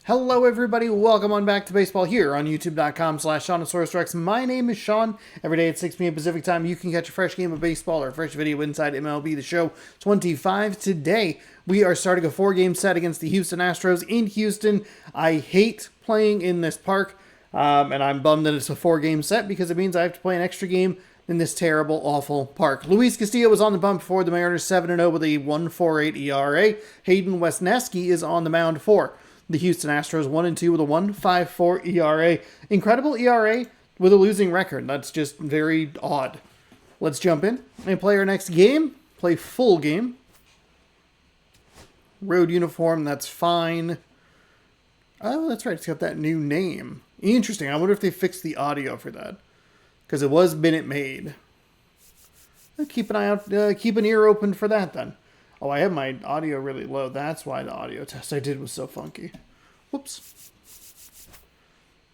Hello everybody, welcome on back to baseball here on youtube.com/SeanOsaurusRex. My name is Sean. Every day at 6 p.m. Pacific time, you can catch a fresh game of baseball or a fresh video inside MLB The Show 25. Today, we are starting a 4-game set against the Houston Astros in Houston. I hate playing in this park, and I'm bummed that it's a 4-game set because it means I have to play an extra game in this terrible, awful park. Luis Castillo was on the bump for the Mariners 7-0 with a 1.48 ERA. Hayden Wesneski is on the mound for the Houston Astros 1-2 with a 1.54 ERA. Incredible ERA with a losing record. That's just very odd. Let's jump in and play our next game. Play full game. Road uniform, that's fine. Oh, that's right. It's got that new name. Interesting. I wonder if they fixed the audio for that. Because it was Minute Maid. Keep an eye out. Keep an ear open for that then. Oh, I have my audio really low. That's why the audio test I did was so funky. Whoops.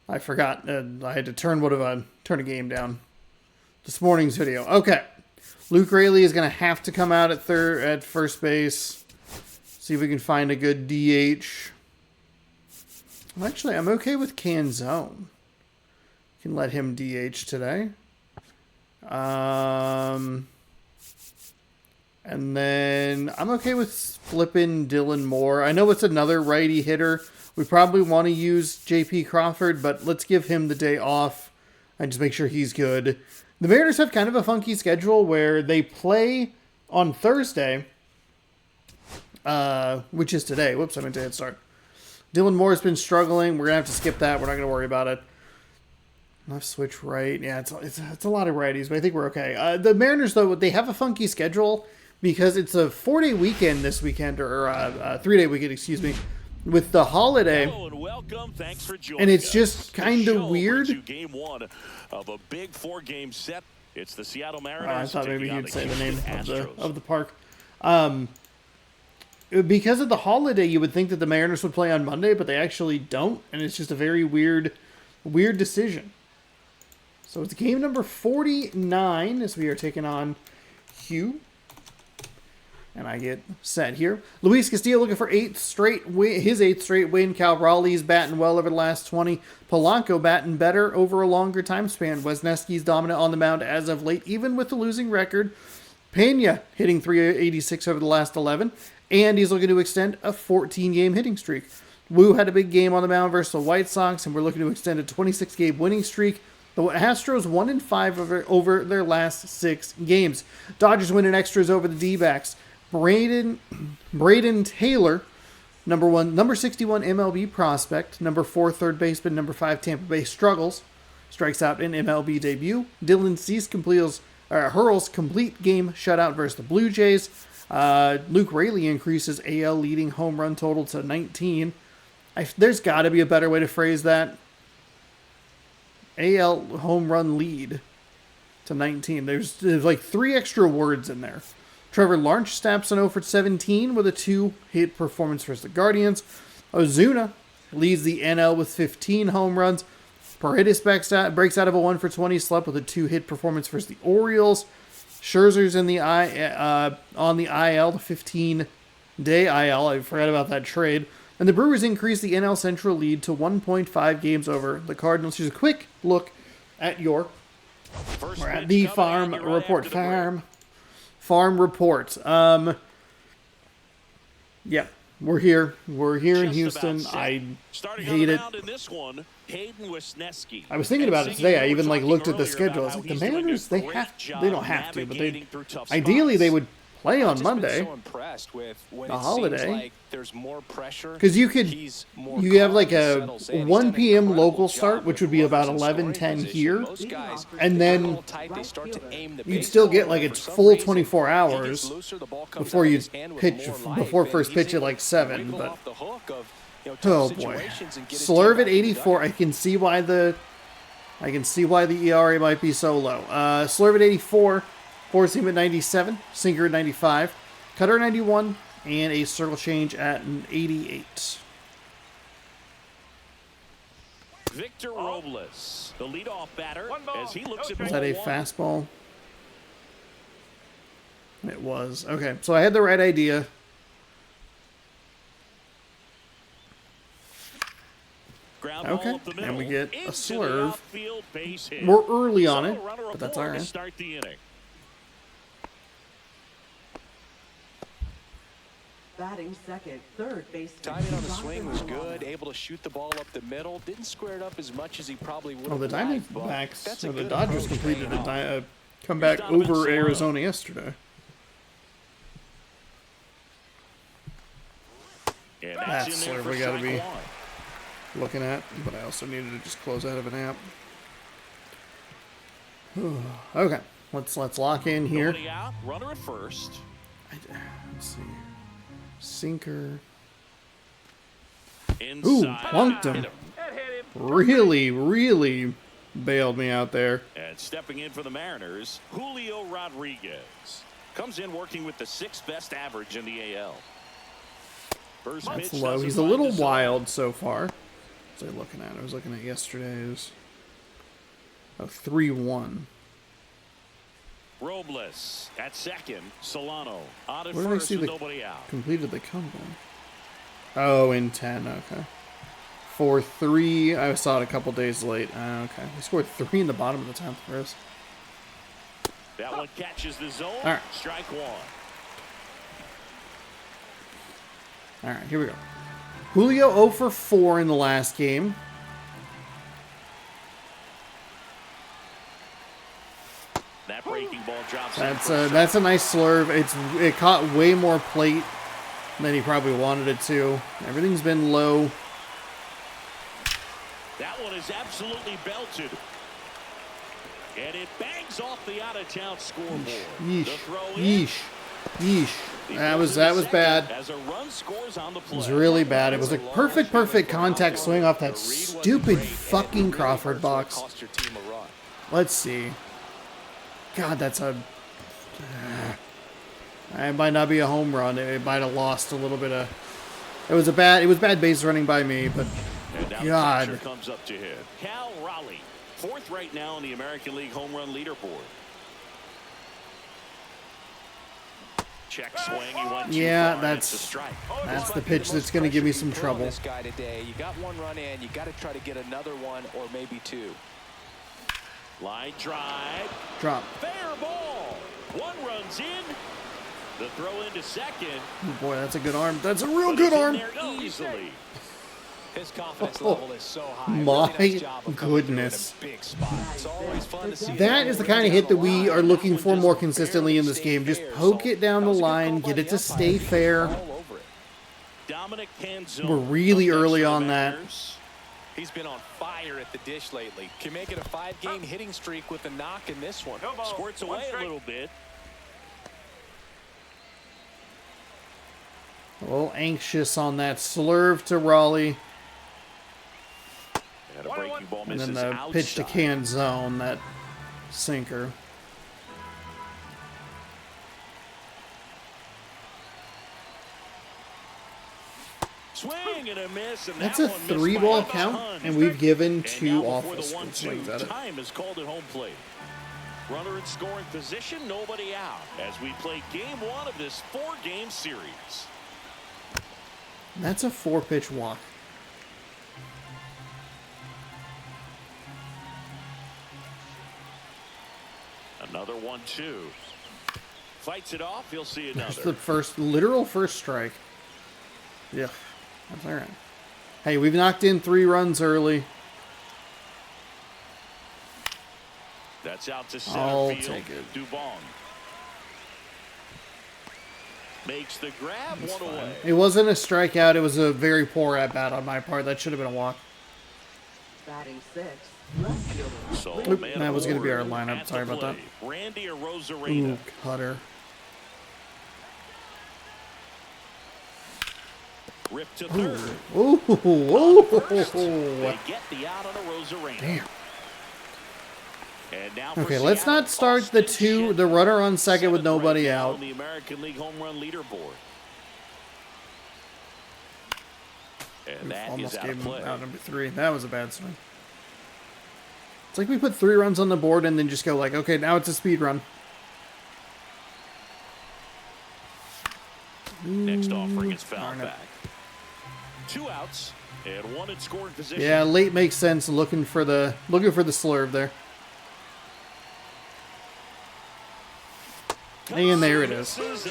I forgot. I had to turn a game down. This morning's video. Okay. Luke Raley is going to have to come out at first base. See if we can find a good DH. Well, actually, I'm okay with Canzone. Can let him DH today. And then I'm okay with flipping Dylan Moore. I know it's another righty hitter. We probably want to use JP Crawford, but let's give him the day off and just make sure he's good. The Mariners have kind of a funky schedule where they play on Thursday, which is today. Whoops, I meant to hit start. Dylan Moore's been struggling. We're going to have to skip that. We're not going to worry about it. Left switch right. Yeah, it's a lot of righties, but I think we're okay. The Mariners, though, they have a funky schedule because it's a 4-day weekend this weekend, or a 3-day weekend, excuse me, with the holiday. Hello and welcome. Thanks for joining and it's us. just kind of weird. Game one of a big 4-game set. It's the Seattle Mariners. I thought maybe taking on you'd say the name Astros. of the park. Because of the holiday, you would think that the Mariners would play on Monday, but they actually don't, and it's just a very weird decision. So it's game number 49 as we are taking on Hugh. And I get set here. Luis Castillo looking for his 8th straight win. Cal Raleigh's batting well over the last 20. Polanco batting better over a longer time span. Wesneski's dominant on the mound as of late, even with the losing record. Pena hitting 386 over the last 11. And he's looking to extend a 14-game hitting streak. Wu had a big game on the mound versus the White Sox, and we're looking to extend a 26-game winning streak. The Astros 1-5 over their last 6 games. Dodgers winning extras over the D-backs. Braden Taylor, number 61 MLB prospect, number 4 third baseman, number 5 Tampa Bay struggles, strikes out in MLB debut. Dylan Cease hurls complete game shutout versus the Blue Jays. Luke Raley increases AL leading home run total to 19. There's got to be a better way to phrase that. AL home run lead to 19. There's like 3 extra words in there. Trevor Lawrence snaps an 0-for-17 with a 2-hit performance versus the Guardians. Ozuna leads the NL with 15 home runs. Paredes breaks out of a 1-for-20 slump with a 2-hit performance versus the Orioles. Scherzer's on the IL, the 15-day IL. I forgot about that trade. And the Brewers increase the NL Central lead to 1.5 games over the Cardinals. Here's a quick look at the farm report. Farm report. Yeah, we're here. We're here in Houston. I hate it. I was thinking about it today. I even looked at the schedule. I was like, the Mariners, they don't have to, but ideally they would play on Monday, the holiday, because you have like a 1 p.m. local start, which would be about 11:10 here, and then you'd still get like its full 24 hours before before first pitch at like 7. But oh boy, Slurve at 84. I can see why the ERA might be so low. Slurve at 84. Four-seam at 97, sinker at 95, cutter at 91, and a circle change at an 88. Victor Robles, the leadoff batter, as he looks at Was that a fastball? It was. Okay, so I had the right idea. Ground Okay, ball up the and middle, we get a into the slurve. outfield base hit. We're early on So it, a runner but that's aboard all to right. start the inning. Batting second, third baseman. Timing on the swing was good, able to shoot the ball up the middle. Didn't square it up as much as he probably would have. Oh, the liked, but Diamondbacks, that's a or the good Dodgers approach, completed paying a off. comeback Donovan over Solano. Arizona yesterday. And That's that's in there slurve for we gotta strike be one. looking at, but I also needed to just close out of an app. Okay, let's lock in here. Nobody out, runner at first. Let's see. Sinker. Inside. Ooh, plunked him. Really bailed me out there. And stepping in for the Mariners, Julio Rodriguez. Comes in working with the 6th best average in the AL. First That's pitch low. doesn't He's a find little the zone. wild so far. What was I looking at? I was looking at yesterday's. A 3-1. Robles at second. Solano on at Where did I first see with the nobody out. completed the comeback? Oh, in 10. Okay. 4-3. I saw it a couple days late. Okay. He scored 3 in the bottom of the 10th for us. That one catches the zone. All right. Strike one. All right, here we go. Julio 0 for 4 in the last game. That breaking ball drops in for That's a nice slurve. It caught way more plate than he probably wanted it to. Everything's been low. That one is absolutely belted. And it bangs off the out-of-town scoreboard. Yeesh. The throw in. Yeesh. He That goes was to second bad. As a run scores on the It play. was really bad. It was a perfect contact swing off that stupid fucking Crawford box. Cost your team a run. Let's see. God, that's a... It might not be a home run. It might have lost a little bit of... It was bad base running by me, but... And now God. the catcher comes up to hit. Cal Raleigh, 4th right now in the American League home run leaderboard. Check swing. He went too Yeah, far, and it's a strike. that's the pitch that's going to give me some trouble. This guy today, you got one run in, you got to try to get another one or maybe two. Line drive. Drop. Fair ball. One runs in. The throw into second. Oh boy, that's a good arm. That's a real But good he's in arm. there easily. His confidence level is so high. My Really nice job of coming through in a goodness. big spot. It's always fun to see That is the kind of hit that we are looking for more consistently in this game. Just poke it down the line, get it to stay fair. All over it. Dominic Canzone. We're really up next early for the on that. Mariners. He's been on fire at the dish lately. Can make it a 5-game hitting streak with a knock in this one. Squirts away a little bit. A little anxious on that slurve to Raleigh. And a breaking ball And misses then the pitch to outside. Canzone, that sinker. Swing and a miss, and That's that a one missed 3-ball by a count, ton. and we've given And 2 now before awful the 1-2, swings at it. time is called at home plate. Runner in scoring position, nobody out. As we play game 1 of this 4-game series. That's a 4-pitch walk. Another 1-2. Fights it off. He'll see That's another. the literal first strike. Yeah, that's all right. Hey, we've knocked in 3 runs early. That's out to center I'll field. take it. Dubon makes the grab. It's One fine. away. It wasn't a strikeout. It was a very poor at-bat on my part. That should have been a walk. Batting sixth, left fielder. So Oop, man that was gonna be our order lineup. at Sorry the about plate. Randy Ooh, Arozarena. cutter. Ripped to third. Ooh, First, they ooh. get the out on Arozarena. Damn. And now for Okay, let's Seattle, not start Austin the runner on second with Seventh nobody right now out. on the American League home run leaderboard. And that is Almost out gave of him play. out number 3. That was a bad swing. It's like we put 3 runs on the board and then just go like, okay, now it's a speed run. Next offering is fouled darn it. back. 2 outs. And one in scoring position. Yeah, late makes sense. Looking for the slurve there. And there it is. It's a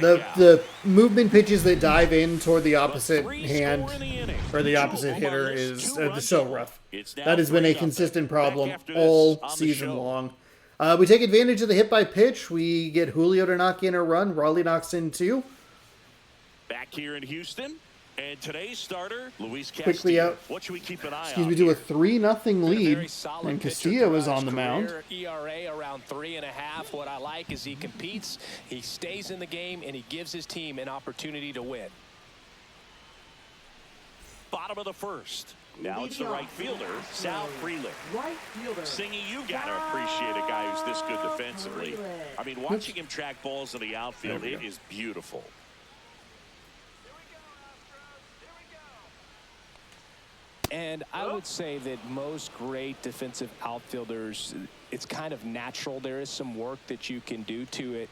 The strikeout. movement pitches that dive in toward the opposite But 3 hand score in the inning. or the 2 opposite home hitter runs, is 2 runs so in. rough. It's now That has been a 3-0. consistent Back problem after this all on the season show. long. We take advantage of the hit by pitch. We get Julio to knock in a run. Raleigh knocks in 2. Back here in Houston. And today's starter, Luis Castillo. Quickly out. What should we keep an eye Excuse on me, to a here? 3-0 lead. Very solid And pitcher Castillo is throughout on the his mound. career. ERA around 3.5. What I like is he competes, he stays in the game, and he gives his team an opportunity to win. Bottom of the first. Now it's the Leading right off, fielder, Sal Frelick. Right fielder. Singy, you got to appreciate a guy who's this good defensively. I mean, watching him track balls in the outfield, There we it go. is beautiful. And I would say that most great defensive outfielders, it's kind of natural. There is some work that you can do to it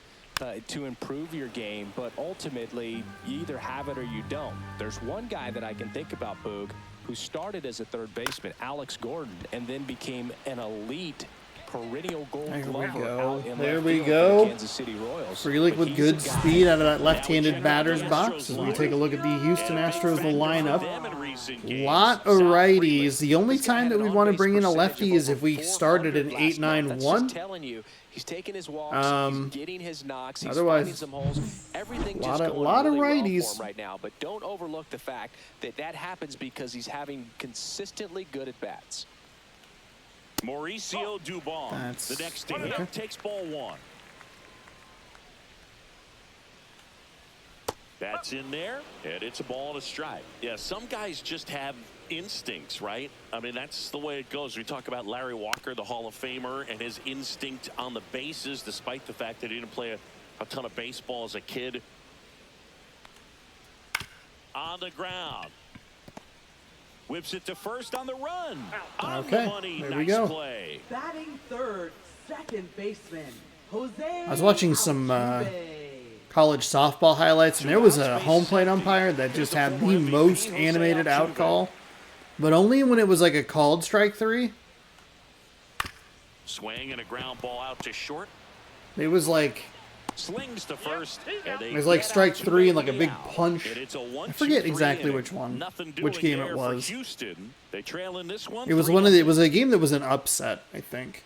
to improve your game, but ultimately you either have it or you don't. There's one guy that I can think about, Boog, who started as a third baseman, Alex Gordon, and then became an elite perennial gold There we glover go. out in There left we field for go. the Kansas City Royals. Frelick But with he's good a guy speed out of that left-handed check out batter's the box Astros as we lineup. take a look at the Houston And a big Astros factor for lineup. them in recent games, Lot of Sal righties. Frelick. The only This guy time had that an we want to on-base bring in a percentage lefty of is if we over started 400 an last month. That's just 8-9-1. telling you, he's taking his walks, Um, he's getting his knocks, he's otherwise, finding some holes. Everything just lot of going lot of really well righties. for him right now. But don't overlook the fact that that happens because he's having consistently good at bats. Mauricio Dubon, That's- the next to hit, okay. takes ball 1. That's in there, and it's a ball and a strike. Yeah, some guys just have instincts, right? I mean, that's the way it goes. We talk about Larry Walker, the Hall of Famer, and his instinct on the bases, despite the fact that he didn't play a ton of baseball as a kid. On the ground. Whips it to first on the run. On Okay, the money. there we Nice go. play. Batting third, second baseman, Jose. I was watching some Altuve. college softball highlights, and there was a home plate umpire that just had the most animated out call, but only when it was like a called strike 3. Swing and a ground ball out to short. It was like Slings to first. And they It was like get strike out to 3 and make like a the big out. punch. And it's a 1, I forget 2, 3 exactly inning. which one, Nothing which doing game it there was. For Houston. They trail in this one. it was 3-0. it was a game that was an upset, I think.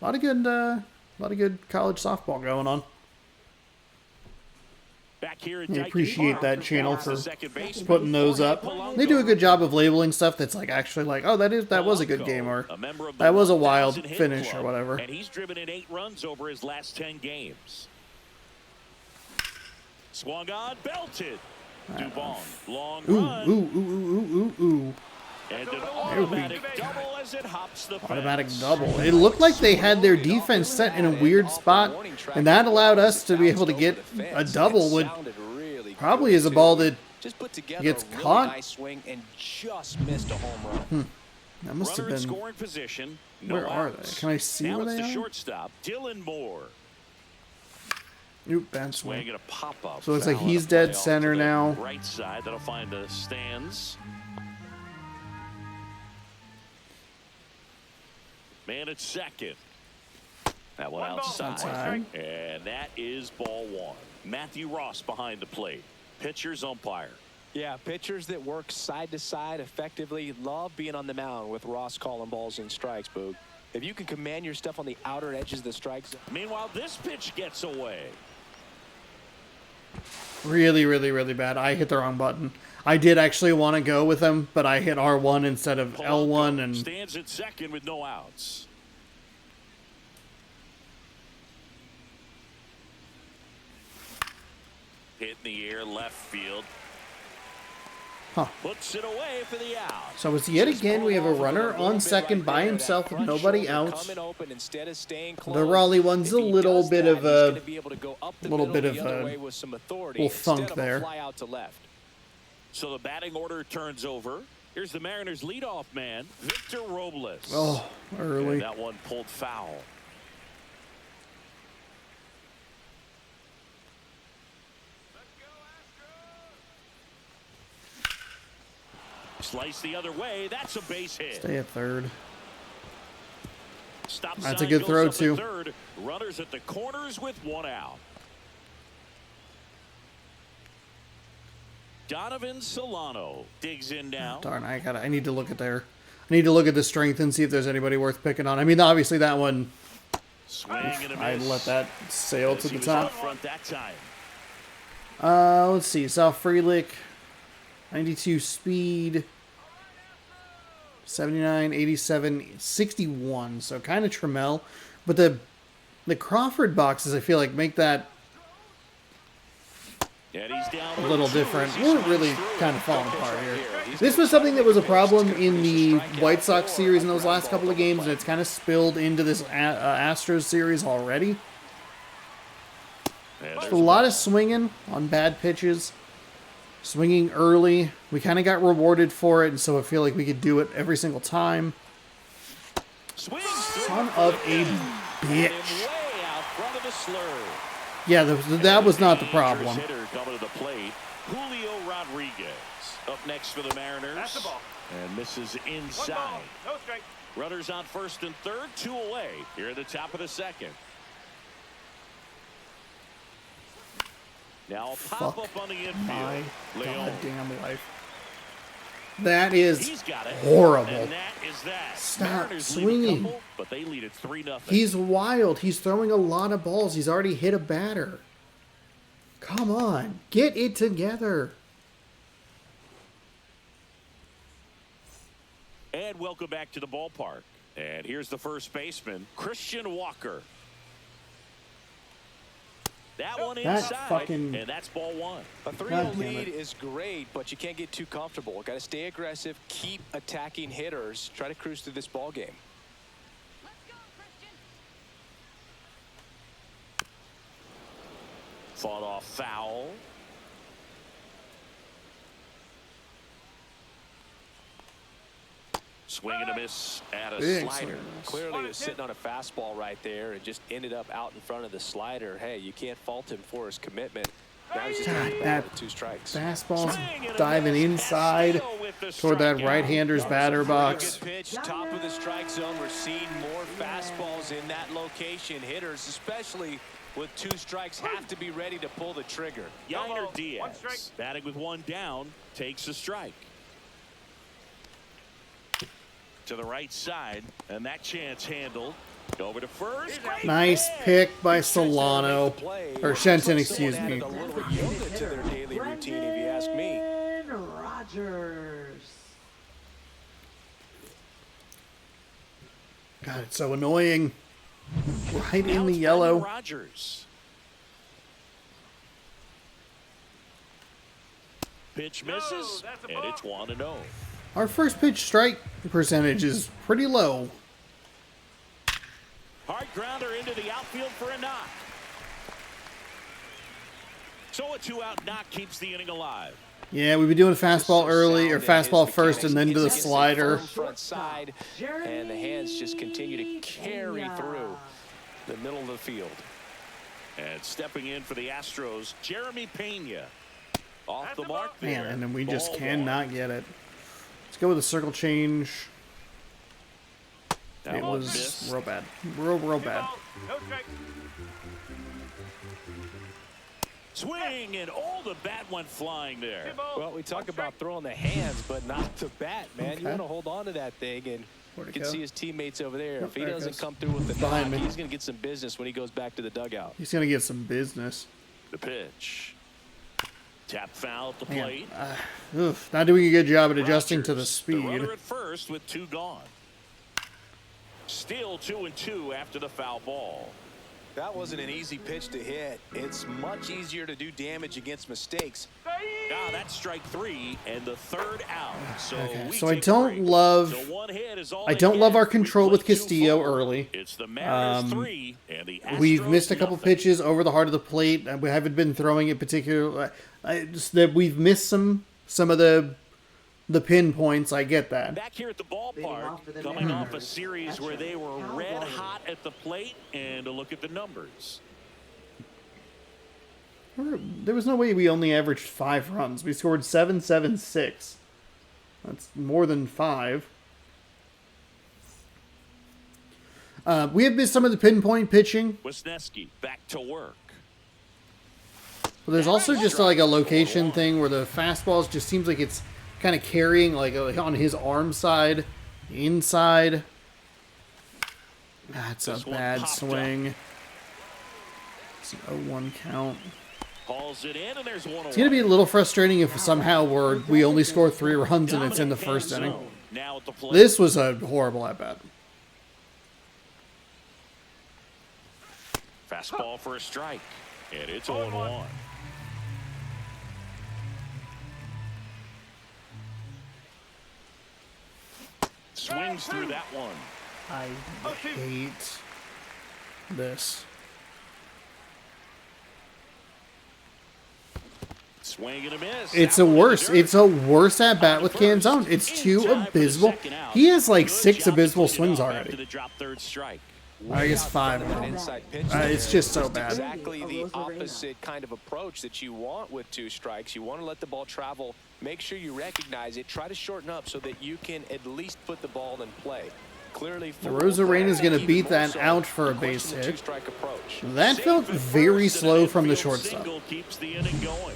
A lot of good college softball going on. Back here at I Dyke appreciate Park, that channel it's the for second baseman, putting those up. Jorge They do a Polanco. good job of labeling stuff that's like actually like, oh, that was a good game, or A member of the that was a wild 1,000 hit finish, or club, whatever. And he's driven in 8 runs over his last 10 games. Swung on, belted. Dubon, long Ooh, run. ooh, ooh, ooh, ooh, ooh. And an we automatic double as it hops the Automatic fence. double. It looked like they had their defense set in a weird spot, and that allowed us to be able to get a double, which probably is a ball that Just put together gets a really caught. nice swing and just missed a home run. that must have Runner in been. scoring position. No Where are they? outs. Can I see now where it's they the are? shortstop, Dylan Moore. Oop, bad Swing swing. and a pop-up. So it's like foul he's and a play dead off center to the now. Right side. That'll find the stands. Man at second. That one outside. And that is ball 1. Matthew Ross behind the plate. Pitcher's umpire. Yeah, pitchers that work side to side effectively love being on the mound with Ross calling balls and strikes, Boog. If you can command your stuff on the outer edges of the strike zone. Meanwhile, this pitch gets away. Really, really, really bad. I hit the wrong button. I did actually want to go with him, but I hit R1 instead of L1, and Stands at second with no outs. Hit in the air, left field. Huh. Puts it away for the out. So it's yet again we have a runner on second by himself with nobody out. The Raleigh one's a little bit of a little thunk there. So the batting order turns over. Here's the Mariners' leadoff man, Victor Robles. Oh, early. And that one pulled foul. Slice the other way. That's a base hit. Stay at third. Stop That's a sign good goes throw, up at too. Third. Runners at the corners with one out. Donovan Solano digs in now. Darn, I need to look at there. I need to look at the strength and see if there's anybody worth picking on. I mean, obviously that one, Swing and a I'd miss. let that sail As to he the was out top. front that time. Let's see. South Freelick, 92 speed, 79, 87, 61. So kind of Trammell. But the Crawford boxes, I feel like, make that And he's down a little 0-2 different. as he We're swings really through. kind of falling apart here. This was something that was a problem in the White Sox series in those last couple of games, and it's kind of spilled into this Astros series already. And Just there's a lot of swinging on bad pitches, swinging early. We kind of got rewarded for it, and so I feel like we could do it every single time. swings through Son for of the a pin. And him bitch. way out front of the slur. Yeah, that was not the Dangerous problem. hitter coming to the plate. Julio Rodriguez up next for the Mariners. That's the ball. And misses One inside. ball, no strike. Runners on first and third, 2 away here at the top of the second. Now a pop Fuck up on the My infield. Leon. goddamn life. That is He's got it. horrible. And that is that. Stop Mariners lead a swinging. couple, but they lead it 3-0. He's wild. He's throwing a lot of balls. He's already hit a batter. Come on. Get it together. And welcome back to the ballpark. And here's the first baseman, Christian Walker. That one That inside, fucking- and that's ball one. A 3-0 God damn lead it. is great, but you can't get too comfortable. Got to stay aggressive, keep attacking hitters, try to cruise through this ball game. Fought off foul. Swing and a miss at a Big slider. swing. Clearly was sitting on a fastball right there and just ended up out in front of the slider. Hey, you can't fault him for his commitment. Now he's just God, going to that with 2 strikes. Fastball's Swing and a diving miss. inside Castillo with the toward that strikeout. right-hander's batter Pretty box. good pitch, top of the strike zone. We're seeing more fastballs in that location. Hitters, especially with 2 strikes, have to be ready to pull the trigger. Yainer One Diaz, strike. batting with 1 down, takes a strike. To the right side, and that chance handled. Over to first. Great Nice pick by Solano. Or Shenton, excuse me. Added a little yoga to their daily routine, if you ask me. Brendan Rodgers. God, it's so annoying. Right Now in the it's yellow. Brendan Rodgers. Pitch misses, that's a and ball. it's 1-0. Our first pitch strike percentage is pretty low. Hard grounder into the outfield for a knock. So a 2-out knock keeps the inning alive. Yeah, we've been doing fastball So early, or sound in fastball his first and then to mechanics. the Hits against slider. firm front side, and the hands just continue to carry Jeremy through the middle of the field. And stepping in for the Astros, Jeremy Pena. Off That's the a ball. mark there. Man, and then we just Ball cannot get it. Let's go with a circle change. That It one was missed. real bad. Real bad. Ball, no strike. Swing, and all the bat went flying there. Ball, Well, we talk one about strike. throwing the hands, but not the bat, man. Okay. You want to hold on to that thing, and Where'd you it can go? see his teammates over there. Yep, If he there it doesn't goes. come through with the Behind knock, me. he's going to get some business when he goes back to the dugout. He's going to get some business. The pitch. Tap foul at the Man, plate. oof, not doing a good job at adjusting to the Rodgers, speed. The runner at first with 2 gone. Still 2-2 after the foul ball. That wasn't an easy pitch to hit. It's much easier to do damage against mistakes. Now that's strike 3 and the 3rd out. So, Okay, we so I take a don't break. love- So 1 hit is all I they don't love get. our control We with play 2 Castillo forward. early. It's the Mariners 3 and the Astros We've missed a couple nothing. pitches over the heart of the plate. We haven't been throwing it particularly. Just that we've missed some of the pinpoints. I get that. Back here at the Leading ballpark, off for the coming off a Mariners, series where they were Cal red Raleigh. hot at the plate, and a look at the numbers. There was no way we only averaged 5 runs. We scored 7, 7, 6. That's more than 5. We have missed some of the pinpoint pitching. Wisniewski back to work. But there's also just like a location thing where the fastballs just seems like it's kind of carrying like on his arm side, inside. That's a This one bad popped swing. It's an 0-1 count. Hauls it in, and there's one. It's going to be a little frustrating if somehow we only score 3 runs and it's in the first inning. Now at the plate. This was a horrible at-bat. Fastball for a strike, and it's 0-1. Swings through that one. I hate this. Swing and a miss. It's That a one in the worse. dirt. It's a worse at bat with First, Canzone. It's in too time for the abysmal. second out. He has like Good 6 job abysmal cleaning swings up after already. the drop third strike. I guess 5 That now. inside pitch It's just so bad. Exactly the opposite kind of approach that you want with 2 strikes. You want to let the ball travel. Make sure you recognize it. Try to shorten up so that you can at least put the ball in play. Clearly, Rosarena is going to even beat more that so, out for a you base question the hit. 2-strike approach. That felt Safe at very first, and slow an from the infield shortstop. single keeps the inning going.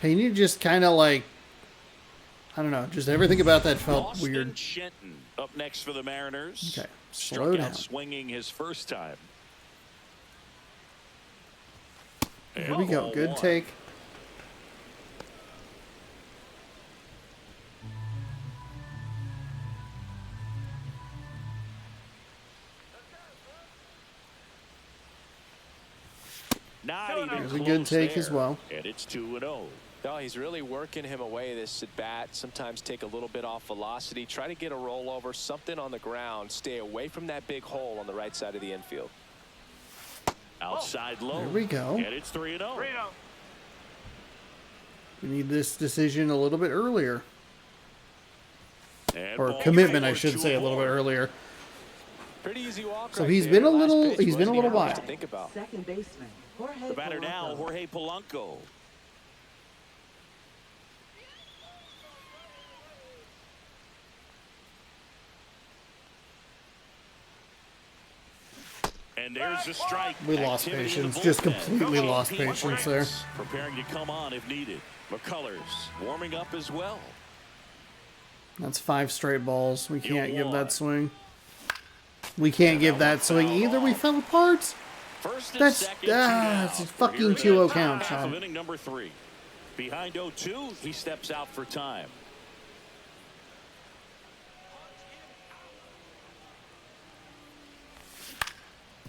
Pena just kind of like, I don't know, just everything about that felt Austin weird. Shenton up next for the Mariners. Okay, Struck slow out down. swinging his first time. Here we go. And Good 0-1. take. Not even There's a close good take there. as well. And it's 2-0. No, he's really working him away this at bat. Sometimes take a little bit off velocity. Try to get a rollover, something on the ground. Stay away from that big hole on the right side of the infield. Outside low. There we go. And it's 3-0. 3-0. We need this decision a little bit earlier. And Or ball commitment, four, I should two say, a little bit aboard. earlier. Pretty easy walk. So right he's there. been a Last little- pitch he's been a wasn't little even much wild. to think about. Second baseman, Jorge The batter now, Polanco. Jorge Polanco. And there's a strike. We lost Activity in the patience. Just bullpen. completely lost Pete patience there. Wentz preparing to come on if needed. McCullers warming up as well. That's 5 straight balls. We can't give 0-1. that swing. We can't give that swing either. We fell apart. First and That's- second, two down. it's a fucking Here in the 2-0 top count, half Sean. of inning number 3. Behind 0-2, he steps out for time.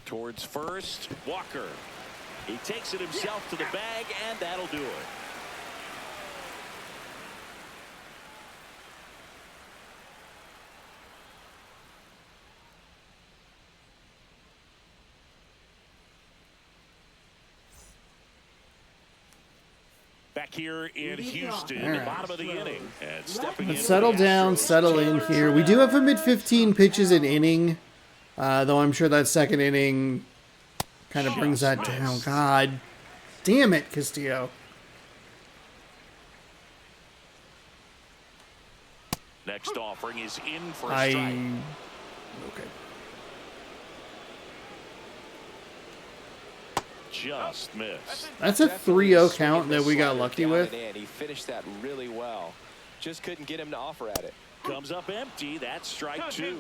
Towards first, Walker. He takes it himself to the bag, and that'll do it. Back here in Houston, All right. bottom of the inning. And stepping Let's in settle for the down, Astros, settle in Taylor here. We do have a mid-15 pitches an inning, though I'm sure that second inning kind of brings that down. God damn it, Castillo. Next offering is in for a I... strike. Okay. Just missed. That's a Definitely 3-0 swinging count the that we got slider lucky down with. and in. He finished that really well. Just couldn't get him to offer at it. Comes up empty. That's strike 2.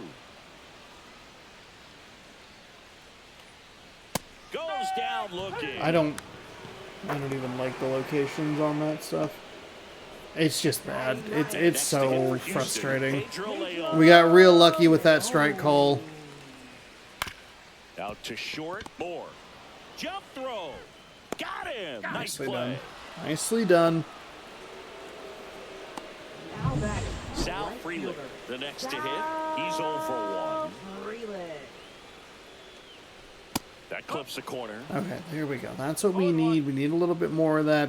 Goes down looking. I don't even like the locations on that stuff. It's just bad. It's Next to hit so for Houston, frustrating. Pedro Leon. We got real lucky with that strike call. Out to short. Moore. Jump throw. Got him. Nice Nicely play. done. Nicely done. Now batting, Sal right Freeland, fielder, the next to hit. He's 0 for 1. Freeland. That clips the corner. Okay, there we go. That's what we need. We need a little bit more of that.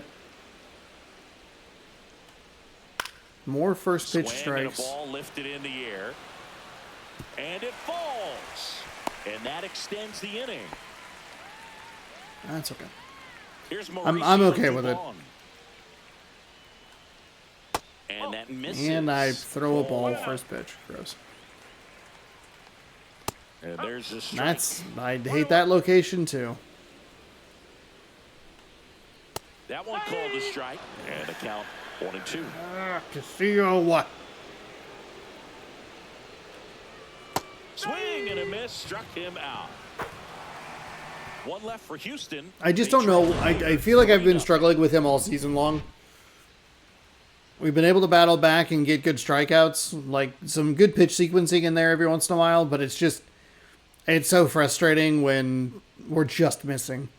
More first pitch Swing and a strikes. ball lifted in the air. And it falls. And that extends the inning. That's okay. Here's I'm Mauricio okay with it. Dubon. And that misses. And I throw a ball Oh. first pitch. Gross. And there's the strike. I hate that location too. That one called a strike. And the count 1-2. Castillo, what? Swing and a miss. Struck him out. One left for Houston. I just They don't know. trail the I lead feel like I've been 3-0. struggling with him all season long. We've been able to battle back and get good strikeouts, like some good pitch sequencing in there every once in a while, but it's so frustrating when we're just missing.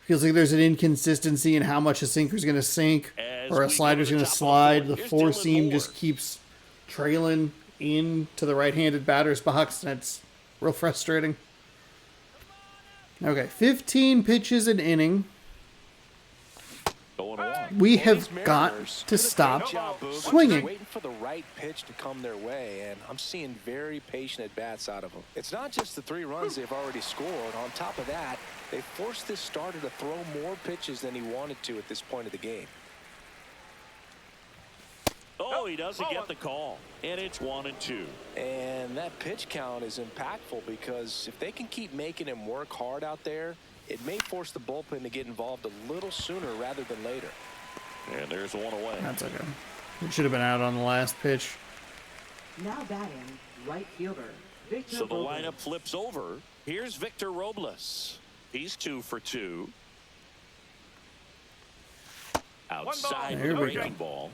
Feels like there's an inconsistency in how much a sinker's going to sink As or a we slider's go to going the to top of the slide. The fourth, here's four Dylan seam Moore. just keeps trailing into the right-handed batter's box, and it's real frustrating. Okay, 15 pitches an inning. Going on. We Well, have these got Mariners to did a stop great job, Boog, swinging. just waiting for the right pitch to come their way, and I'm seeing very patient at-bats out of them. It's not just the 3 runs they've already scored. On top of that, they forced this starter to throw more pitches than he wanted to at this point of the game. Oh, he doesn't get the call. And it's 1-2. And that pitch count is impactful because if they can keep making him work hard out there, it may force the bullpen to get involved a little sooner rather than later. And there's one away. That's okay. It should have been out on the last pitch. Now batting, right fielder, Victor So the Robles. lineup flips over. Here's Victor Robles. He's 2 for 2. Outside There with a we go. breaking ball.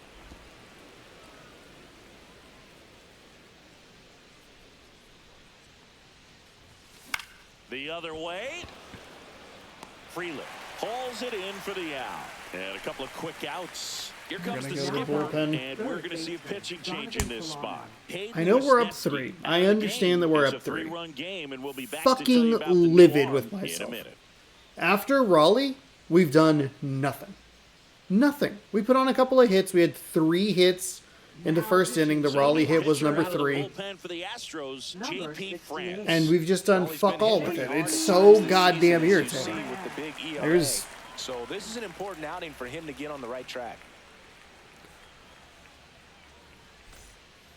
The other way. Freeland hauls it in for the out. And a couple of quick outs. Here comes gonna the go to the skipper. bullpen. And we're going to see a pitching change in this spot. I know we're up 3. I understand that we're It's up a 3. 3-run game, and we'll be back to tell Fucking you about the livid new with arm myself. in a minute. After Raleigh, we've done nothing. Nothing. We put on a couple of hits. We had 3 hits in the first inning. The So Raleigh hit was pitcher number out of the 3. bullpen for the Astros, Number JP 68. France. And we've just done Well, he's fuck been all hitting with it. hard It's at so times this goddamn season, as you irritating. see with the big ERA. There's- So this is an important outing for him to get on the right track.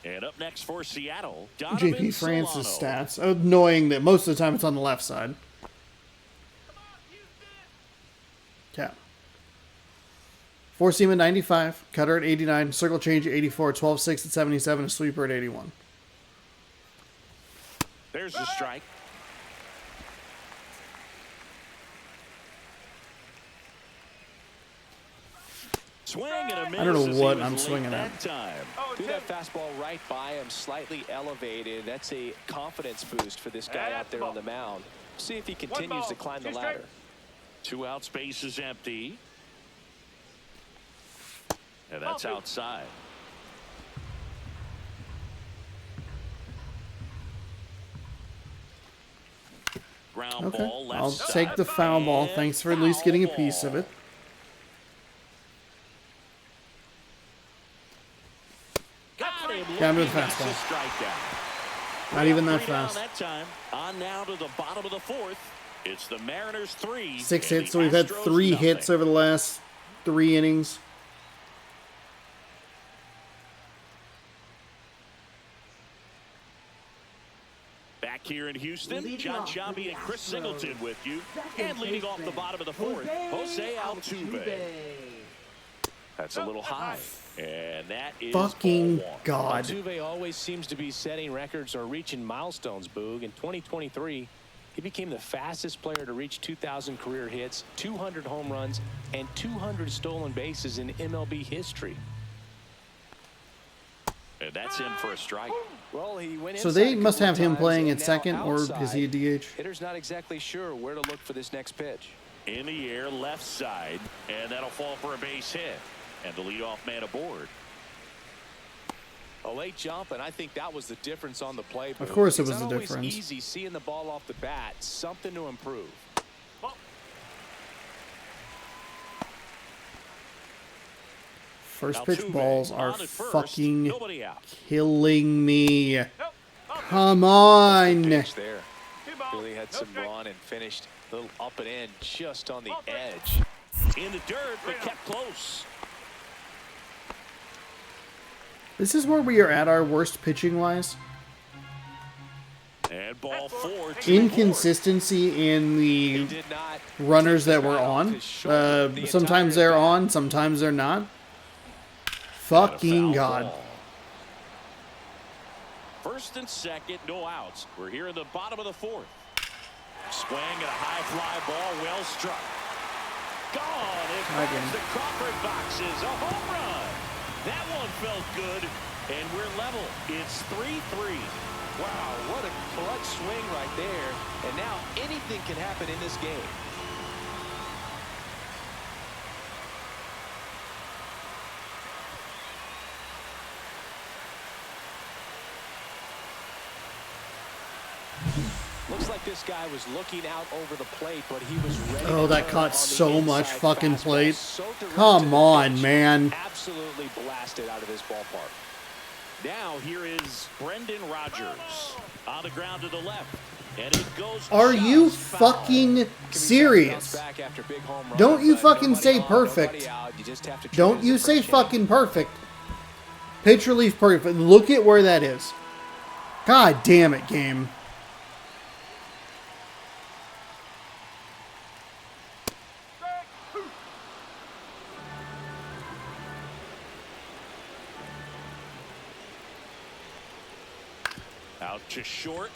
And up next for Seattle, Donovan JP France's Solano. stats. Annoying that most of the time it's on the left side. Yeah. 4-seam at 95, cutter at 89, circle change at 84, 12-6 at 77, a sweeper at 81. There's the strike. Swing and a miss. I don't know as he what was I'm late swinging that at. time. Threw that fastball right by him, slightly elevated. That's a confidence boost for this guy out there on the mound. See if he continues to climb the ladder. 2 out, space is empty. And that's outside. Ground Okay. ball left I'll side. take the foul ball. And Thanks for at least getting a piece of it. Got him. Got him with looking. the That's a fastball. strikeout. Not even that 3 down fast. that time. On now to the bottom of the 4th. It's the Mariners 3. 6 and hits, the so we've had Astros 3 nothing. hits over the last 3 innings. Back here in Houston, Leading John off for Sciambi the and Chris Astros. Singleton with you. Second And leading off the baseman, bottom of the 4th, Jose Altuve. That's a little high. And that is Fucking ball 1. God. Altuve always seems to be setting records or reaching milestones, Boog. In 2023, he became the fastest player to reach 2,000 career hits, 200 home runs, and 200 stolen bases in MLB history. And that's in for a strike. Well, he went So inside they a must couple have him times playing and at now second, or is outside. he a DH? Hitter's not exactly sure where to look for this next pitch. In the air, left side. And that'll fall for a base hit. And the leadoff man aboard. A late jump, and I think that was the difference on the play. Of course it It's was not the always difference. easy seeing the ball off the bat. Something to improve. First pitch Altuve balls are on at first, fucking nobody out. killing me. Come on. Pitch there. 2 balls, Really had no some strikes. run and finished a little up and in just on the edge. In the dirt, but kept close. This is where we are at our worst pitching wise. And ball 4 to the board. Inconsistency in the Did not runners take the that were bat off on. his shoulder the Sometimes entire they're at-bat. on, sometimes they're not. And a Fucking foul God. ball. First and second, no outs. We're here in the bottom of the 4th. Swing and a high fly ball, well struck. Gone. It Again. finds the Crawford boxes. A home run. That one felt good, and we're level. It's 3-3. Wow, what a clutch swing right there. And now anything can happen in this game. Looks like this guy was looking out over the plate, but he was ready. Oh, to that turn caught on the so much inside fucking fastball. plate. So direct Come to the on, pitch. man. Absolutely blasted out of this ballpark. Now here is Brendan Rodgers on the ground to the left. And it goes Are you just foul. fucking Bounce serious? back after big home run, Don't you but fucking nobody say on, perfect. nobody out. You just have to treat it Don't as you a say first inning. fucking perfect. Pitch relief perfect. Look at where that is. God damn it, game. Out to short.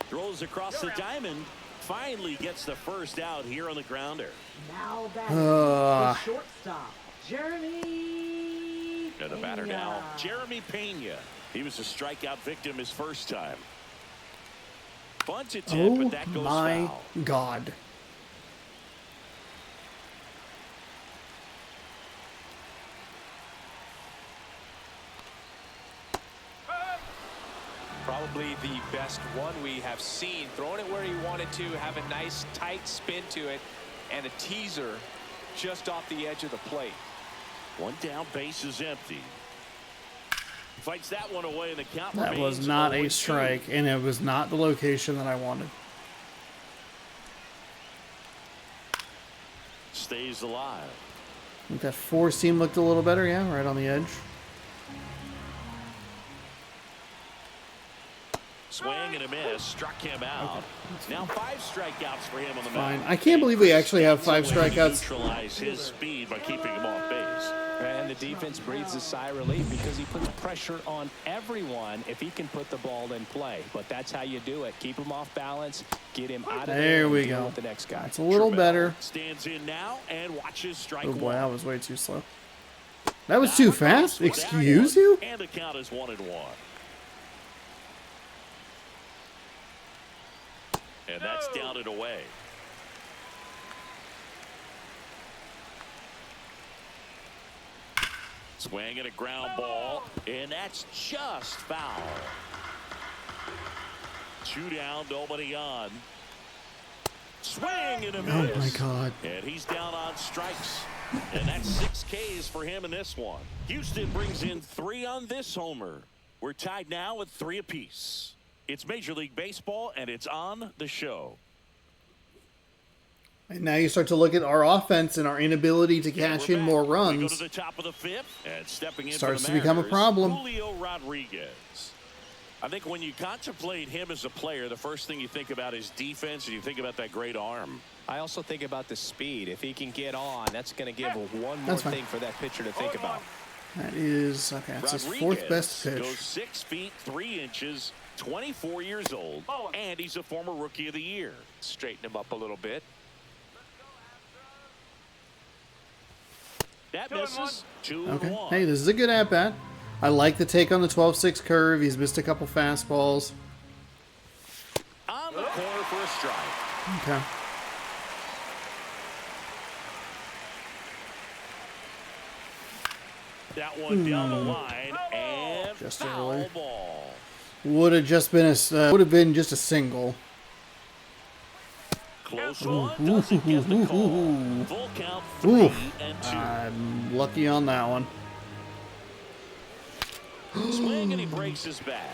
Throws across the diamond. Finally gets the first out here on the grounder. Now batting, the shortstop, Jeremy. And the batter now, Pena. Jeremy Pena. He was a strikeout victim his first time. Bunted it, Oh but that goes my foul. God. Probably the best one we have seen. Throwing it where he wanted to, have a nice tight spin to it, and a teaser just off the edge of the plate. One down, base is empty. Fights that one away, and the count That remains was not a 0-2. strike, and it was not the location that I wanted. Stays alive. I think that four seam looked a little better, yeah, right on the edge. Swing and a miss, struck him out. Now 5 strikeouts for him on the Fine. mound. I can't believe we actually have 5 That's a way to strikeouts. neutralize his speed by keeping him off base. And the defense breathes a sigh of relief because he puts pressure on everyone if he can put the ball in play. But that's how you do it. Keep him off balance, get him out of there. There we and deal go. with the next guy. That's a little Trammell better. stands in now and watches strike Oh boy, one. that was way too slow. That was too fast? With that Excuse one, you? And the count is 1-1. And that's down and away. Swing and a ground ball, and that's just foul. 2 down, nobody on. Swing and a miss. Oh my God. And he's down on strikes. And that's 6 Ks for him in this one. Houston brings in 3 on this homer. We're tied now with 3 apiece. It's Major League Baseball, and it's on the show. And now you start to look at our offense and our inability to cash We're in back. more We go runs. to the top of the 5th, and stepping in Starts for to the become a Mariners, problem. Julio Rodriguez. I think when you contemplate him as a player, the first thing you think about is defense, and you think about that great arm. I also think about the speed. If he can get on, that's going to give one more That's fine. thing for that pitcher to think about. That is, okay, that's his Rodriguez 4th best goes pitch. 6 feet 3 inches, 24 years old, and he's a former Rookie of the Year. Straighten him up a little bit. That misses 2-1. Okay, hey, this is a good at-bat. I like the take on the 12-6 curve. He's missed a couple fastballs. On the corner for a strike. Okay. That one down the line, and Just foul early. ball. Would have just been would have been just a single. Close one, doesn't get the call. Full count, 3 Oof. and 2. I'm lucky on that one. Swing and he breaks his bat.